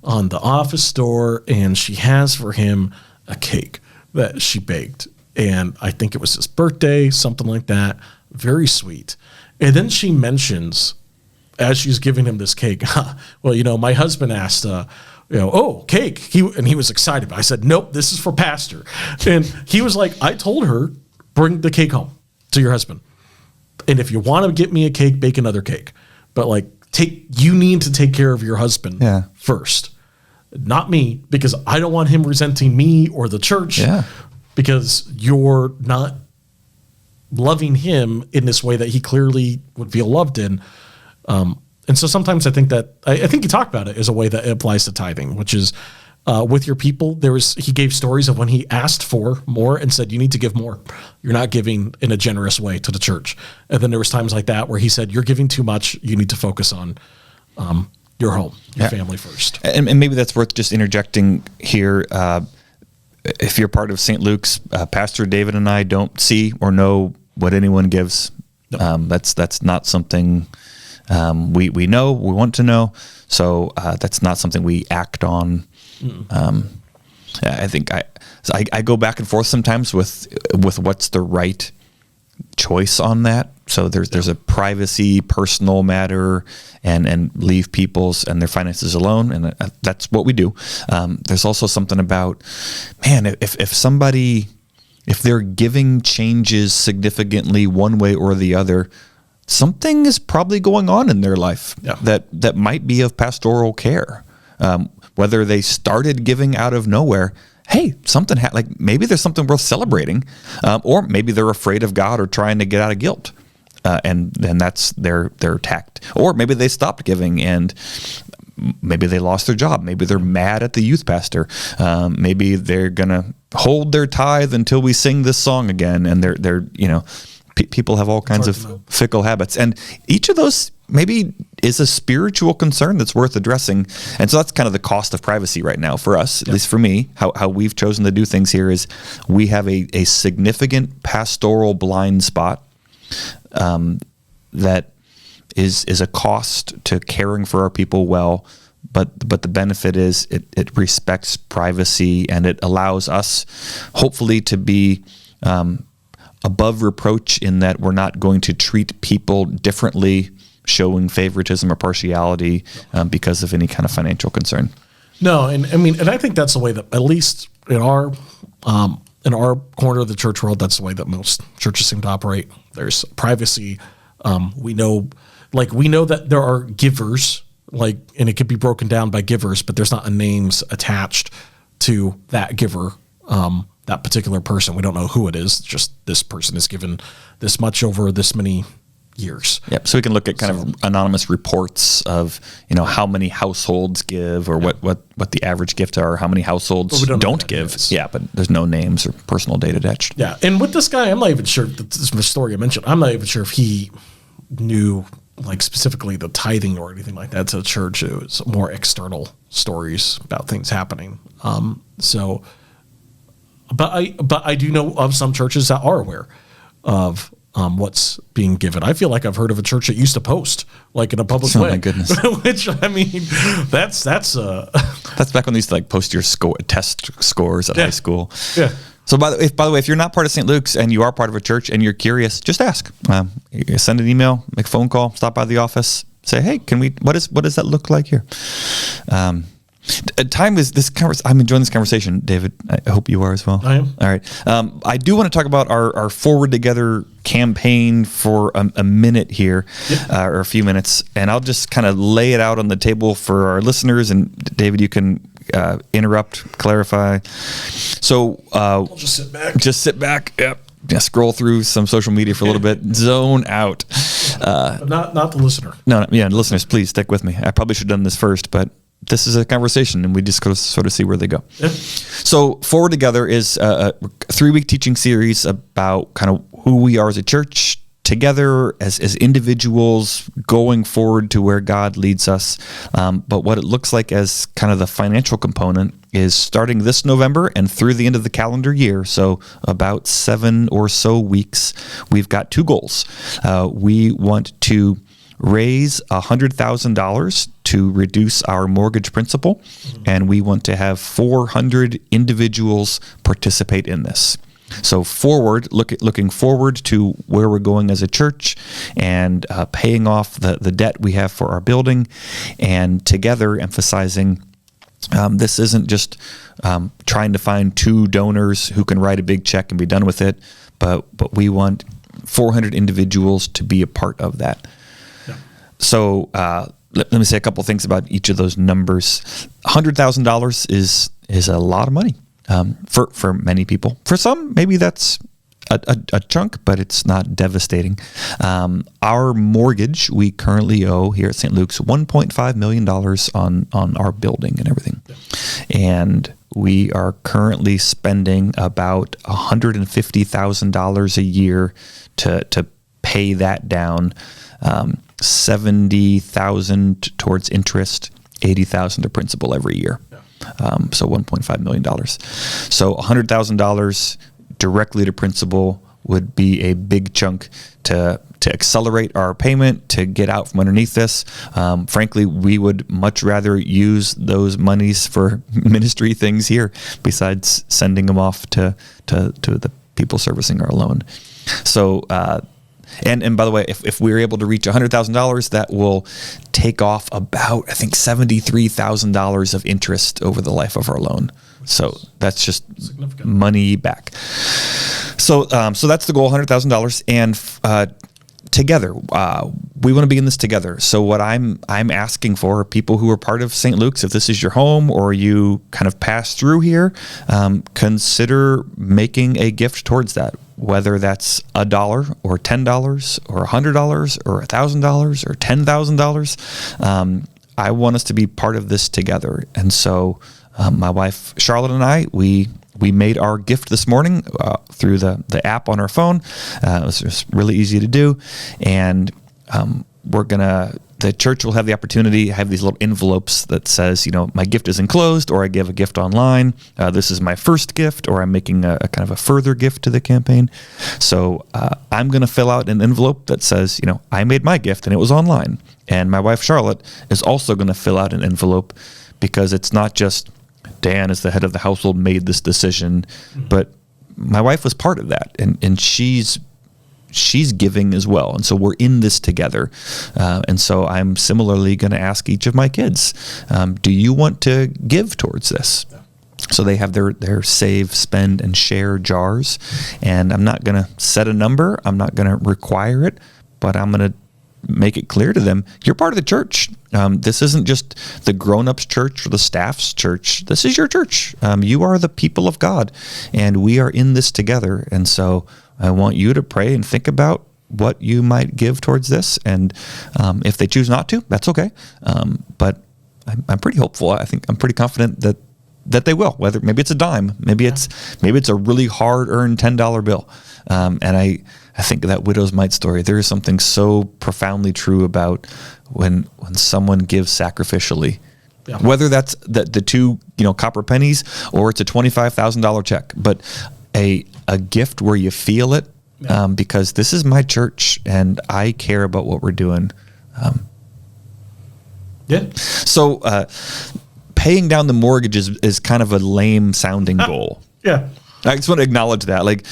on the office door, and she has for him a cake that she baked. And I think it was his birthday, something like that. Very sweet. And then she mentions, as she's giving him this cake, well, my husband asked, oh, cake. He was excited. I said, nope, this is for pastor. And he was like, I told her, bring the cake home to your husband. And if you want to get me a cake, bake another cake. But you need to take care of your husband first, not me, because I don't want him resenting me or the church because you're not loving him in this way that he clearly would feel loved in. And so sometimes I think that, I think you talk about it as a way that it applies to tithing, which is with your people. He gave stories of when he asked for more and said, you need to give more. You're not giving in a generous way to the church. And then there was times like that where he said, you're giving too much. You need to focus on your home, your family first. And maybe that's worth just interjecting here. If you're part of St. Luke's, Pastor David and I don't see or know what anyone gives. No. That's not something we know, we want to know. So that's not something we act on. I think I go back and forth sometimes with what's the right choice on that. So there's a privacy, personal matter, and leave people's and their finances alone, and that's what we do. There's also something about, man, if their giving changes significantly one way or the other, something is probably going on in their life that might be of pastoral care. Whether they started giving out of nowhere, hey, something maybe there's something worth celebrating, or maybe they're afraid of God or trying to get out of guilt, and that's their tact. Or maybe they stopped giving and maybe they lost their job. Maybe they're mad at the youth pastor. Maybe they're gonna hold their tithe until we sing this song again, and they're people have all kinds of fickle habits, and each of those maybe is a spiritual concern that's worth addressing. And so that's kind of the cost of privacy right now for us, at least for me. How we've chosen to do things here is we have a significant pastoral blind spot that is a cost to caring for our people well, but the benefit is it respects privacy, and it allows us hopefully to be above reproach in that we're not going to treat people differently, showing favoritism or partiality because of any kind of financial concern. No, and I think that's the way that, at least in our corner of the church world, that's the way that most churches seem to operate. There's privacy. We know that there are givers, and it could be broken down by givers, but there's not names attached to that giver, that particular person. We don't know who it is. Just this person is given this much over this many years. Yep. So we can look at kind of anonymous reports of, how many households give, or what the average gifts are, how many households don't give. Yeah, but there's no names or personal data attached. Yeah. And with this guy, I'm not even sure, this is the story I mentioned, I'm not even sure if he knew specifically the tithing or anything like that to the church. It was more external stories about things happening. But I do know of some churches that are aware of what's being given. I feel like I've heard of a church that used to post in a public way. Oh my goodness! Which that's back when they used to post your test scores at high school. Yeah. So by the way, if you're not part of St. Luke's and you are part of a church and you're curious, just ask. You send an email, make a phone call, stop by the office, say, hey, what does that look like here? Time is this I'm enjoying this conversation, David. I hope you are as well. I am. All right. I do want to talk about our Forward Together campaign for a minute here, or a few minutes, and I'll just kind of lay it out on the table for our listeners. And David, you can interrupt, clarify. So I'll just sit back. Just sit back. Yep. Yeah, scroll through some social media for a little bit. Zone out. But not the listener. No, yeah, listeners, please stick with me. I probably should have done this first, but this is a conversation, and we just go sort of see where they go. Yeah. So Forward Together is a 3-week teaching series about kind of who we are as a church, together as individuals, going forward to where God leads us. But what it looks like as kind of the financial component is starting this November and through the end of the calendar year, so about 7 or so weeks, we've got 2 goals. We want to raise $100,000 to reduce our mortgage principal, and we want to have 400 individuals participate in this. So looking forward to where we're going as a church, and paying off the debt we have for our building, and together emphasizing this isn't just trying to find 2 donors who can write a big check and be done with it, but we want 400 individuals to be a part of that. Yeah. So let me say a couple things about each of those numbers. $100,000 is a lot of money. For many people. For some, maybe that's a chunk, but it's not devastating. Our mortgage, we currently owe here at St. Luke's $1.5 million on our building and everything. And we are currently spending about $150,000 a year to pay that down, $70,000 towards interest, $80,000 to principal every year. So $1.5 million. So $100,000 directly to principal would be a big chunk to accelerate our payment, to get out from underneath this. Frankly, we would much rather use those monies for ministry things here besides sending them off to the people servicing our loan. So, and by the way, if we're able to reach $100,000, that will take off about, I think, $73,000 of interest over the life of our loan. So that's just money back. So that's the goal, $100,000. And together, we want to be in this together. So what I'm asking for people who are part of St. Luke's, if this is your home or you kind of pass through here, consider making a gift towards that. Whether that's $1 or $10 or $100 or $1,000 or $10,000, I want us to be part of this together. And so my wife Charlotte and I, we made our gift this morning through the app on our phone. It was just really easy to do, and the church will have the opportunity to have these little envelopes that says, my gift is enclosed, or I give a gift online. This is my first gift, or I'm making a kind of a further gift to the campaign. So I'm going to fill out an envelope that says, I made my gift and it was online. And my wife Charlotte is also going to fill out an envelope, because it's not just Dan as the head of the household made this decision, but my wife was part of that, and she's giving as well. And so we're in this together. And so I'm similarly going to ask each of my kids, do you want to give towards this? So they have their save, spend, and share jars. And I'm not going to set a number. I'm not going to require it, but I'm going to make it clear to them, you're part of the church. This isn't just the grown-ups church or the staff's church. This is your church. You are the people of God, and we are in this together. And so I want you to pray and think about what you might give towards this. And if they choose not to, that's okay. But I'm pretty hopeful. I think I'm pretty confident that they will. Whether maybe it's a dime, maybe it's a really hard-earned $10 bill. And I think that widow's mite story, there is something so profoundly true about when someone gives sacrificially, whether that's the 2 copper pennies or it's a $25,000 check, but a gift where you feel it, because this is my church and I care about what we're doing. So paying down the mortgage is kind of a lame sounding goal. Yeah. I just want to acknowledge that. Like,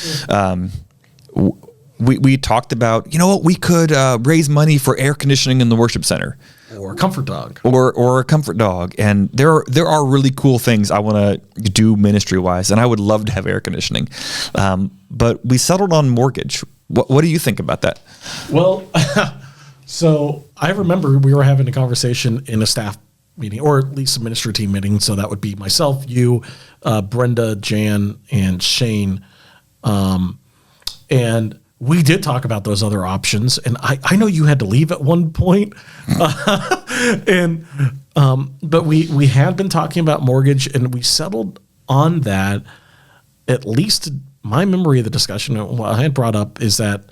we talked about, you know what, we could raise money for air conditioning in the worship center. Or a comfort dog. Or a comfort dog. And there are really cool things I want to do ministry-wise, and I would love to have air conditioning. But we settled on mortgage. What do you think about that? Well, so I remember we were having a conversation in a staff meeting, or at least a ministry team meeting. So that would be myself, you, Brenda, Jan, and Shane. And we did talk about those other options. And I know you had to leave at one point. But we had been talking about mortgage, and we settled on that. At least my memory of the discussion, what I had brought up is that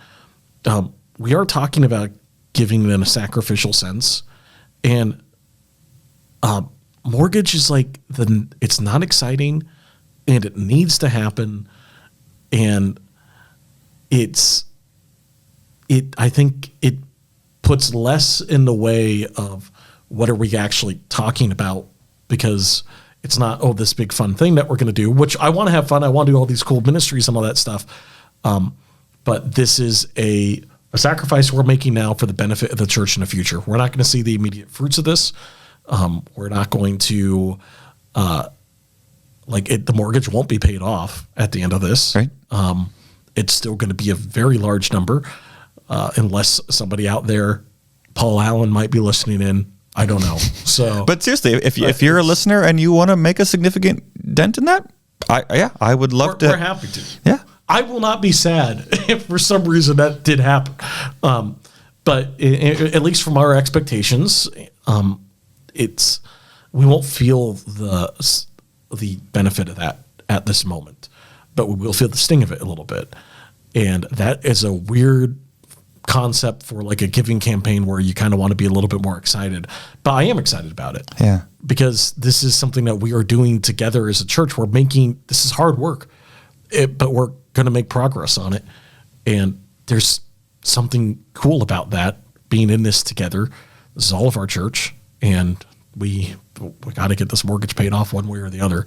we are talking about giving in a sacrificial sense. And mortgage is like, it's not exciting, and it needs to happen. And I think it puts less in the way of what are we actually talking about, because it's not, this big fun thing that we're going to do, which I want to have fun. I want to do all these cool ministries and all that stuff. But this is a sacrifice we're making now for the benefit of the church in the future. We're not going to see the immediate fruits of this. We're not going to, the mortgage won't be paid off at the end of this. Right. It's still going to be a very large number, unless somebody out there, Paul Allen, might be listening in. I don't know. So, but seriously, if you're a listener and you want to make a significant dent in that, I would love to. We're happy to. Yeah, I will not be sad if for some reason that did happen. But at least from our expectations, we won't feel the benefit of that at this moment, but we will feel the sting of it a little bit. And that is a weird concept for like a giving campaign where you kind of want to be a little bit more excited, but I am excited about it. Yeah. Because this is something that we are doing together as a church. This is hard work, but we're going to make progress on it. And there's something cool about that, being in this together. This is all of our church, and we got to get this mortgage paid off one way or the other.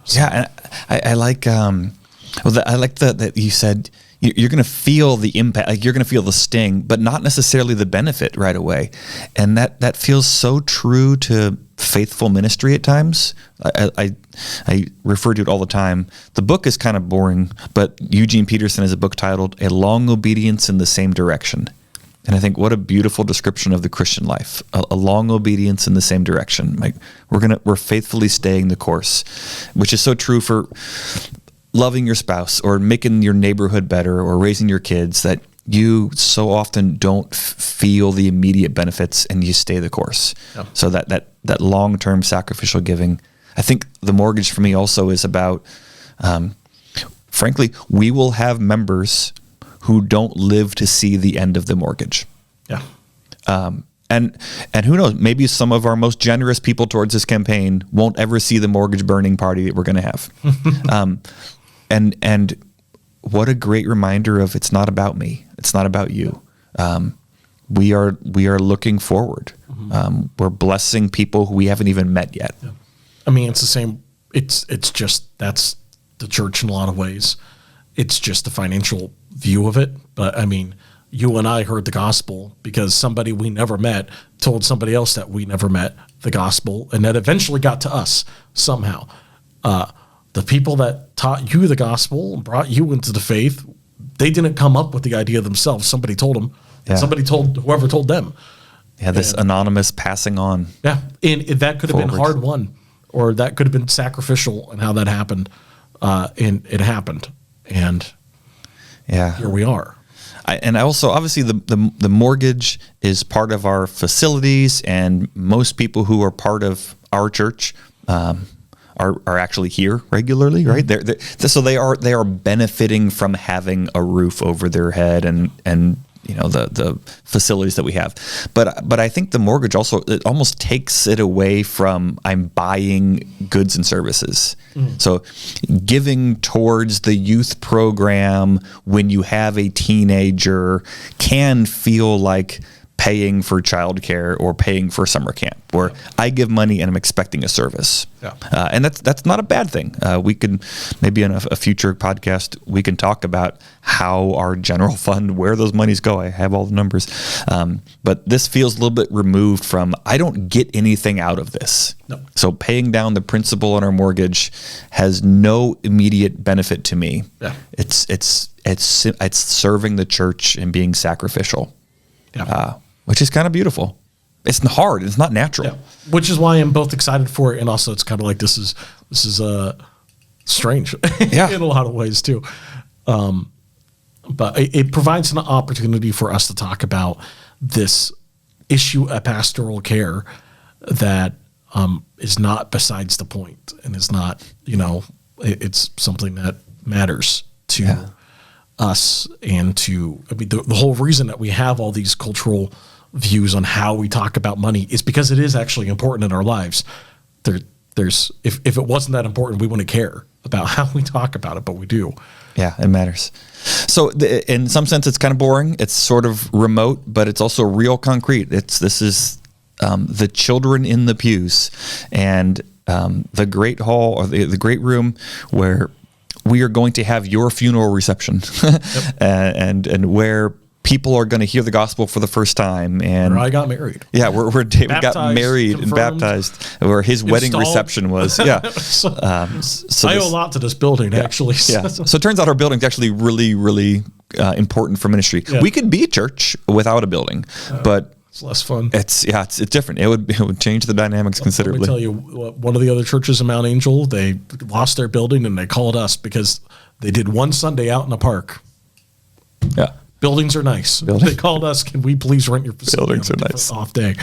So. Yeah. And I like, I like that you said you're going to feel the impact, like you're going to feel the sting, but not necessarily the benefit right away. And that feels so true to faithful ministry at times. I refer to it all the time. The book is kind of boring, but Eugene Peterson has a book titled A Long Obedience in the Same Direction. And I think what a beautiful description of the Christian life, a long obedience in the same direction. Like we're faithfully staying the course, which is so true for loving your spouse or making your neighborhood better or raising your kids, that you so often don't feel the immediate benefits and you stay the course. Yeah. So that long-term sacrificial giving. I think the mortgage for me also is about, frankly, we will have members who don't live to see the end of the mortgage. Yeah. And who knows, maybe some of our most generous people towards this campaign won't ever see the mortgage burning party that we're going to have. And what a great reminder of, it's not about me. It's not about you. We are looking forward. Mm-hmm. We're blessing people who we haven't even met yet. Yeah. I mean, it's the same. It's just, that's the church in a lot of ways. It's just the financial view of it. But I mean, you and I heard the gospel because somebody we never met told somebody else that we never met the gospel, and that eventually got to us somehow. The people that taught you the gospel and brought you into the faith, they didn't come up with the idea themselves. Somebody told them. Yeah. Somebody told whoever told them. Yeah, this anonymous passing on. Yeah, and that could have been hard won, or that could have been sacrificial in how that happened. And it happened, and here we are. And also, obviously, the mortgage is part of our facilities, and most people who are part of our church are actually here regularly, right? So they are benefiting from having a roof over their head and you know the facilities that we have. But I think the mortgage also, it almost takes it away from, I'm buying goods and services. So giving towards the youth program when you have a teenager can feel like paying for childcare or paying for summer camp, where I give money and I'm expecting a service. Yeah. And that's not a bad thing. We could maybe in a future podcast, we can talk about how our general fund, where those monies go. I have all the numbers. But this feels a little bit removed from, I don't get anything out of this. No. So paying down the principal on our mortgage has no immediate benefit to me. Yeah. It's serving the church and being sacrificial, Yeah. which is kind of beautiful. It's hard. It's not natural. Yeah. Which is why I'm both excited for it, and also it's kind of like this is strange Yeah. in a lot of ways too. But it provides an opportunity for us to talk about this issue of pastoral care that is not besides the point, and is not, it's something that matters to us and to, the whole reason that we have all these cultural views on how we talk about money is because it is actually important in our lives. There's if it wasn't that important, we wouldn't care about how we talk about it, but we do. Yeah, it matters. So in some sense, it's kind of boring. It's sort of remote, but it's also real concrete. This is the children in the pews and the great hall, or the great room where we are going to have your funeral reception. and where people are going to hear the gospel for the first time. And where I got married. Yeah, where David got married confirmed, and baptized, where his wedding reception was. Yeah. So I owe a lot to this building, actually. Yeah. So it turns out our building's actually really, really important for ministry. Yeah. We could be a church without a building, but it's less fun. It's different. It would change the dynamics considerably. Let me tell you, one of the other churches in Mount Angel, they lost their building and they called us because they did one Sunday out in the park. Yeah. Buildings are nice. They called us, can we please rent your facility? Buildings are nice. Off day.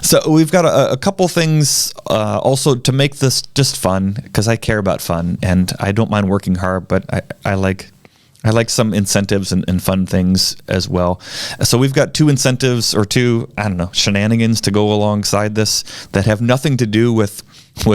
So we've got a couple things also to make this just fun, because I care about fun and I don't mind working hard, but I like some incentives and fun things as well. So we've got two incentives, or two, shenanigans to go alongside this that have nothing to do with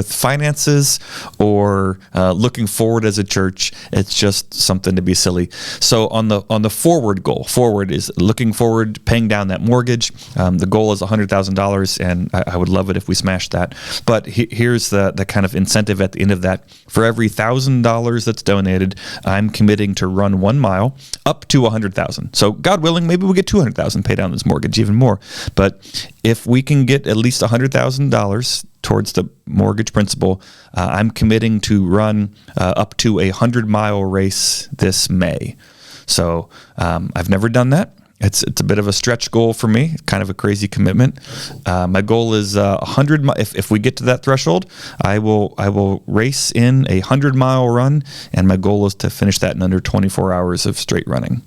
finances or looking forward as a church. It's just something to be silly. So on the forward goal, forward is looking forward, paying down that mortgage. The goal is $100,000, and I would love it if we smashed that. But here's the kind of incentive at the end of that. For every $1,000 that's donated, I'm committing to run 1 mile up to $100,000. So God willing, maybe we get $200,000, pay down this mortgage even more. But if we can get at least $100,000 towards the mortgage principal, I'm committing to run up to a 100-mile race this May. So I've never done that. It's a bit of a stretch goal for me, kind of a crazy commitment. My goal is 100. If we get to that threshold, I will race in a 100-mile run, and my goal is to finish that in under 24 hours of straight running.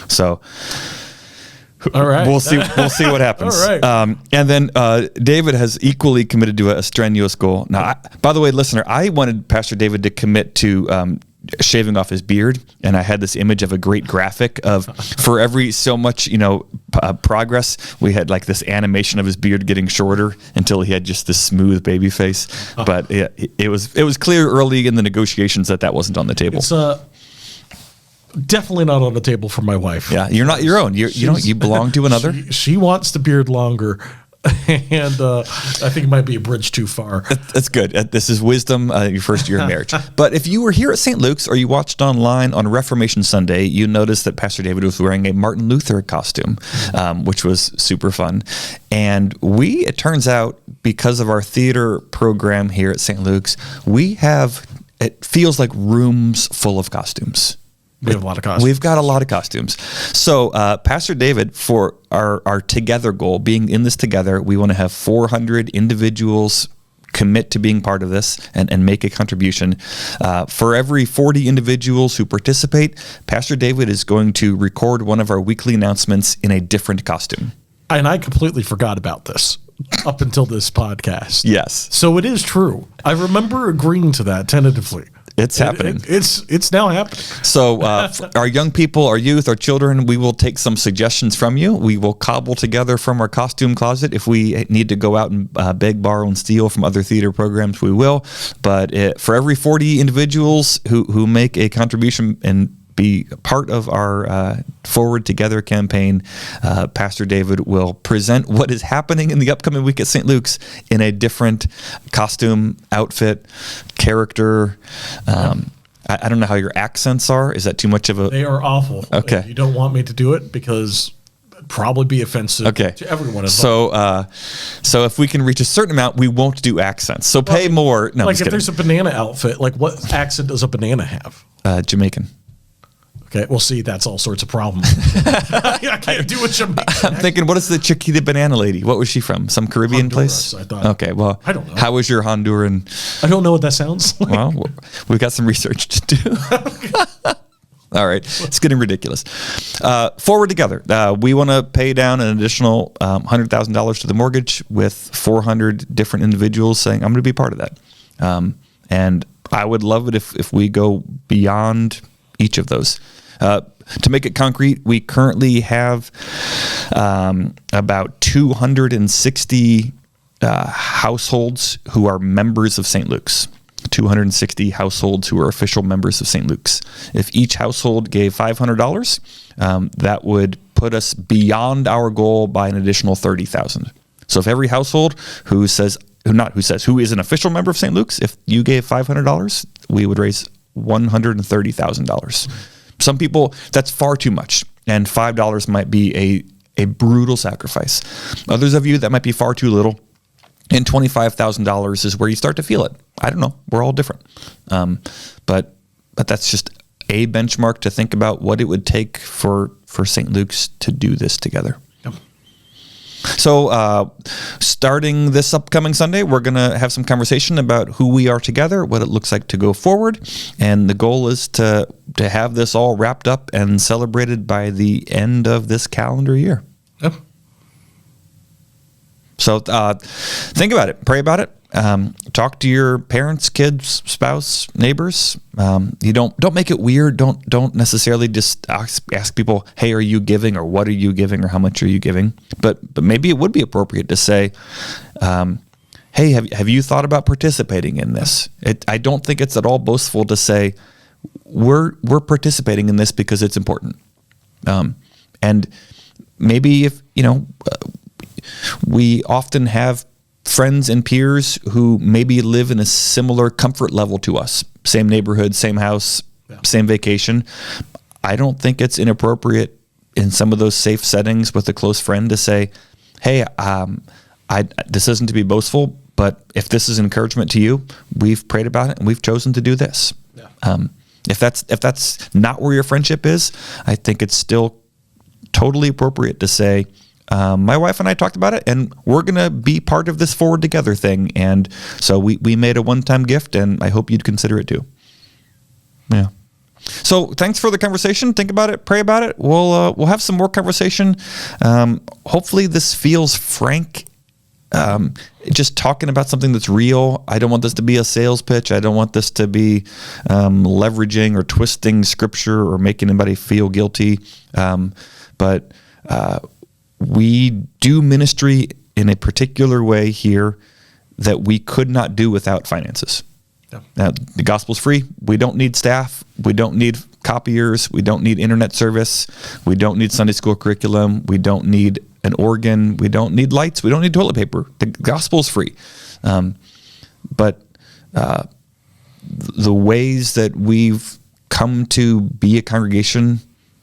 So. All right. We'll see what happens. All right. And then David has equally committed to a strenuous goal. Now, by the way, listener, I wanted Pastor David to commit to shaving off his beard, and I had this image of a great graphic of, for every so much progress, we had like this animation of his beard getting shorter until he had just this smooth baby face. But it was clear early in the negotiations that wasn't on the table. It's definitely not on the table for my wife. Yeah, you're not your own. You belong to another. She wants the beard longer, and I think it might be a bridge too far. That's good. This is wisdom, your first year of marriage. But if you were here at St. Luke's or you watched online on Reformation Sunday, you noticed that Pastor David was wearing a Martin Luther costume, which was super fun. And it turns out, because of our theater program here at St. Luke's, it feels like rooms full of costumes. We have a lot of costumes. We've got a lot of costumes. So Pastor David, for our together goal, being in this together, we want to have 400 individuals commit to being part of this and make a contribution. For every 40 individuals who participate, Pastor David is going to record one of our weekly announcements in a different costume. And I completely forgot about this up until this podcast. Yes. So it is true. I remember agreeing to that tentatively. It's happening. It's now happening. So our young people, our youth, our children, we will take some suggestions from you. We will cobble together from our costume closet. If we need to go out and beg, borrow, and steal from other theater programs, we will. But for every 40 individuals who make a contribution and be part of our Forward Together campaign, Pastor David will present what is happening in the upcoming week at St. Luke's in a different costume, outfit, character. I don't know how your accents are. Is that too much of a... They are awful. Okay. You don't want me to do it because it'd probably be offensive to everyone involved. So if we can reach a certain amount, we won't do accents. So pay more. No, like if there's a banana outfit, like what accent does a banana have? Jamaican. Okay, well, see, that's all sorts of problems. I can't do a Jamaican. I'm thinking, what is the Chiquita banana lady? What was she from? Some Caribbean Honduras, place? I thought. Okay, well, I don't know. How was your Honduran? I don't know what that sounds like. Well, we've got some research to do. All right, it's getting ridiculous. Forward Together. We want to pay down an additional $100,000 to the mortgage with 400 different individuals saying, I'm going to be part of that. And I would love it if we go beyond each of those. To make it concrete, we currently have about 260 households who are members of St. Luke's. 260 households who are official members of St. Luke's. If each household gave $500, that would put us beyond our goal by an additional $30,000. So if every household who is an official member of St. Luke's, if you gave $500, we would raise $130,000. Some people, that's far too much, and $5 might be a brutal sacrifice. Others of you, that might be far too little, and $25,000 is where you start to feel it. I don't know. We're all different. But that's just a benchmark to think about what it would take for St. Luke's to do this together. Yep. So starting this upcoming Sunday, we're going to have some conversation about who we are together, what it looks like to go forward. And the goal is to have this all wrapped up and celebrated by the end of this calendar year. Yep. So think about it, pray about it. Talk to your parents, kids, spouse, neighbors. You don't make it weird. Don't necessarily just ask people, hey, are you giving, or what are you giving, or how much are you giving? But maybe it would be appropriate to say, hey, have you thought about participating in this? I don't think it's at all boastful to say we're participating in this because it's important. And maybe if we often have friends and peers who maybe live in a similar comfort level to us, same neighborhood, same house, same vacation. I don't think it's inappropriate in some of those safe settings with a close friend to say, hey, this isn't to be boastful, but if this is encouragement to you, we've prayed about it and we've chosen to do this. Yeah. If that's not where your friendship is, I think it's still totally appropriate to say, my wife and I talked about it, and we're going to be part of this Forward Together thing. And so we made a one-time gift, and I hope you'd consider it too. Yeah. So thanks for the conversation. Think about it. Pray about it. We'll have some more conversation. Hopefully this feels frank. Just talking about something that's real. I don't want this to be a sales pitch. I don't want this to be leveraging or twisting scripture or making anybody feel guilty. But we do ministry in a particular way here that we could not do without finances. Yeah. Now, the gospel's free. We don't need staff. We don't need copiers. We don't need internet service. We don't need Sunday school curriculum. We don't need an organ. We don't need lights. We don't need toilet paper. The gospel's free. But the ways that we've come to be a congregation,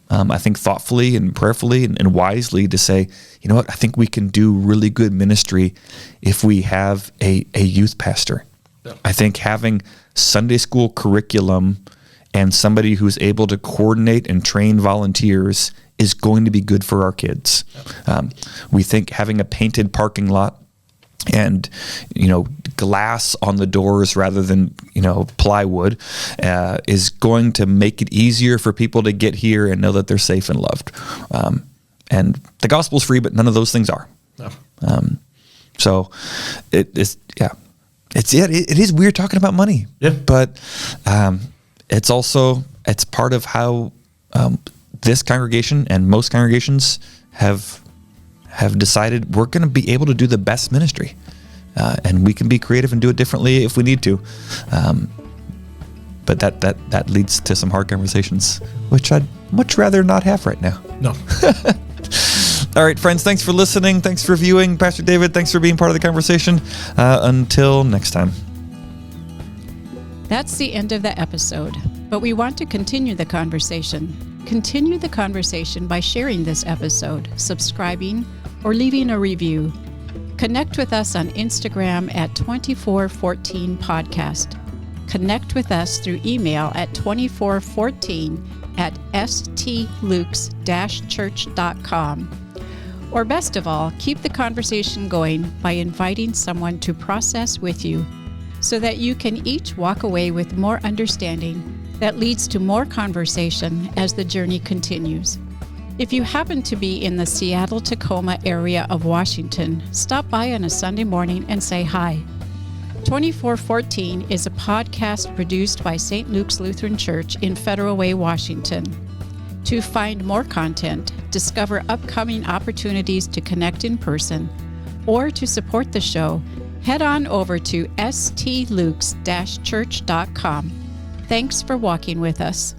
I think thoughtfully and prayerfully and wisely, to say, you know what, I think we can do really good ministry if we have a youth pastor. Yeah. I think having Sunday school curriculum and somebody who's able to coordinate and train volunteers is going to be good for our kids. Yeah. We think having a painted parking lot and glass on the doors rather than plywood is going to make it easier for people to get here and know that they're safe and loved. And the gospel's free, but none of those things are. No. So it is, yeah. It is weird talking about money. Yeah. But it's part of how this congregation and most congregations have decided we're going to be able to do the best ministry. And we can be creative and do it differently if we need to. but that leads to some hard conversations, which I'd much rather not have right now. No. All right, friends, thanks for listening. Thanks for viewing. Pastor David, thanks for being part of the conversation. Until next time. That's the end of the episode, but we want to continue the conversation. Continue the conversation by sharing this episode, subscribing, or leaving a review. Connect with us on Instagram at 2414 Podcast. Connect with us through email at 2414@stlukes-church.com. Or best of all, keep the conversation going by inviting someone to process with you so that you can each walk away with more understanding that leads to more conversation as the journey continues. If you happen to be in the Seattle-Tacoma area of Washington, stop by on a Sunday morning and say hi. 2414 is a podcast produced by St. Luke's Lutheran Church in Federal Way, Washington. To find more content, discover upcoming opportunities to connect in person, or to support the show, head on over to stlukes-church.com. Thanks for walking with us.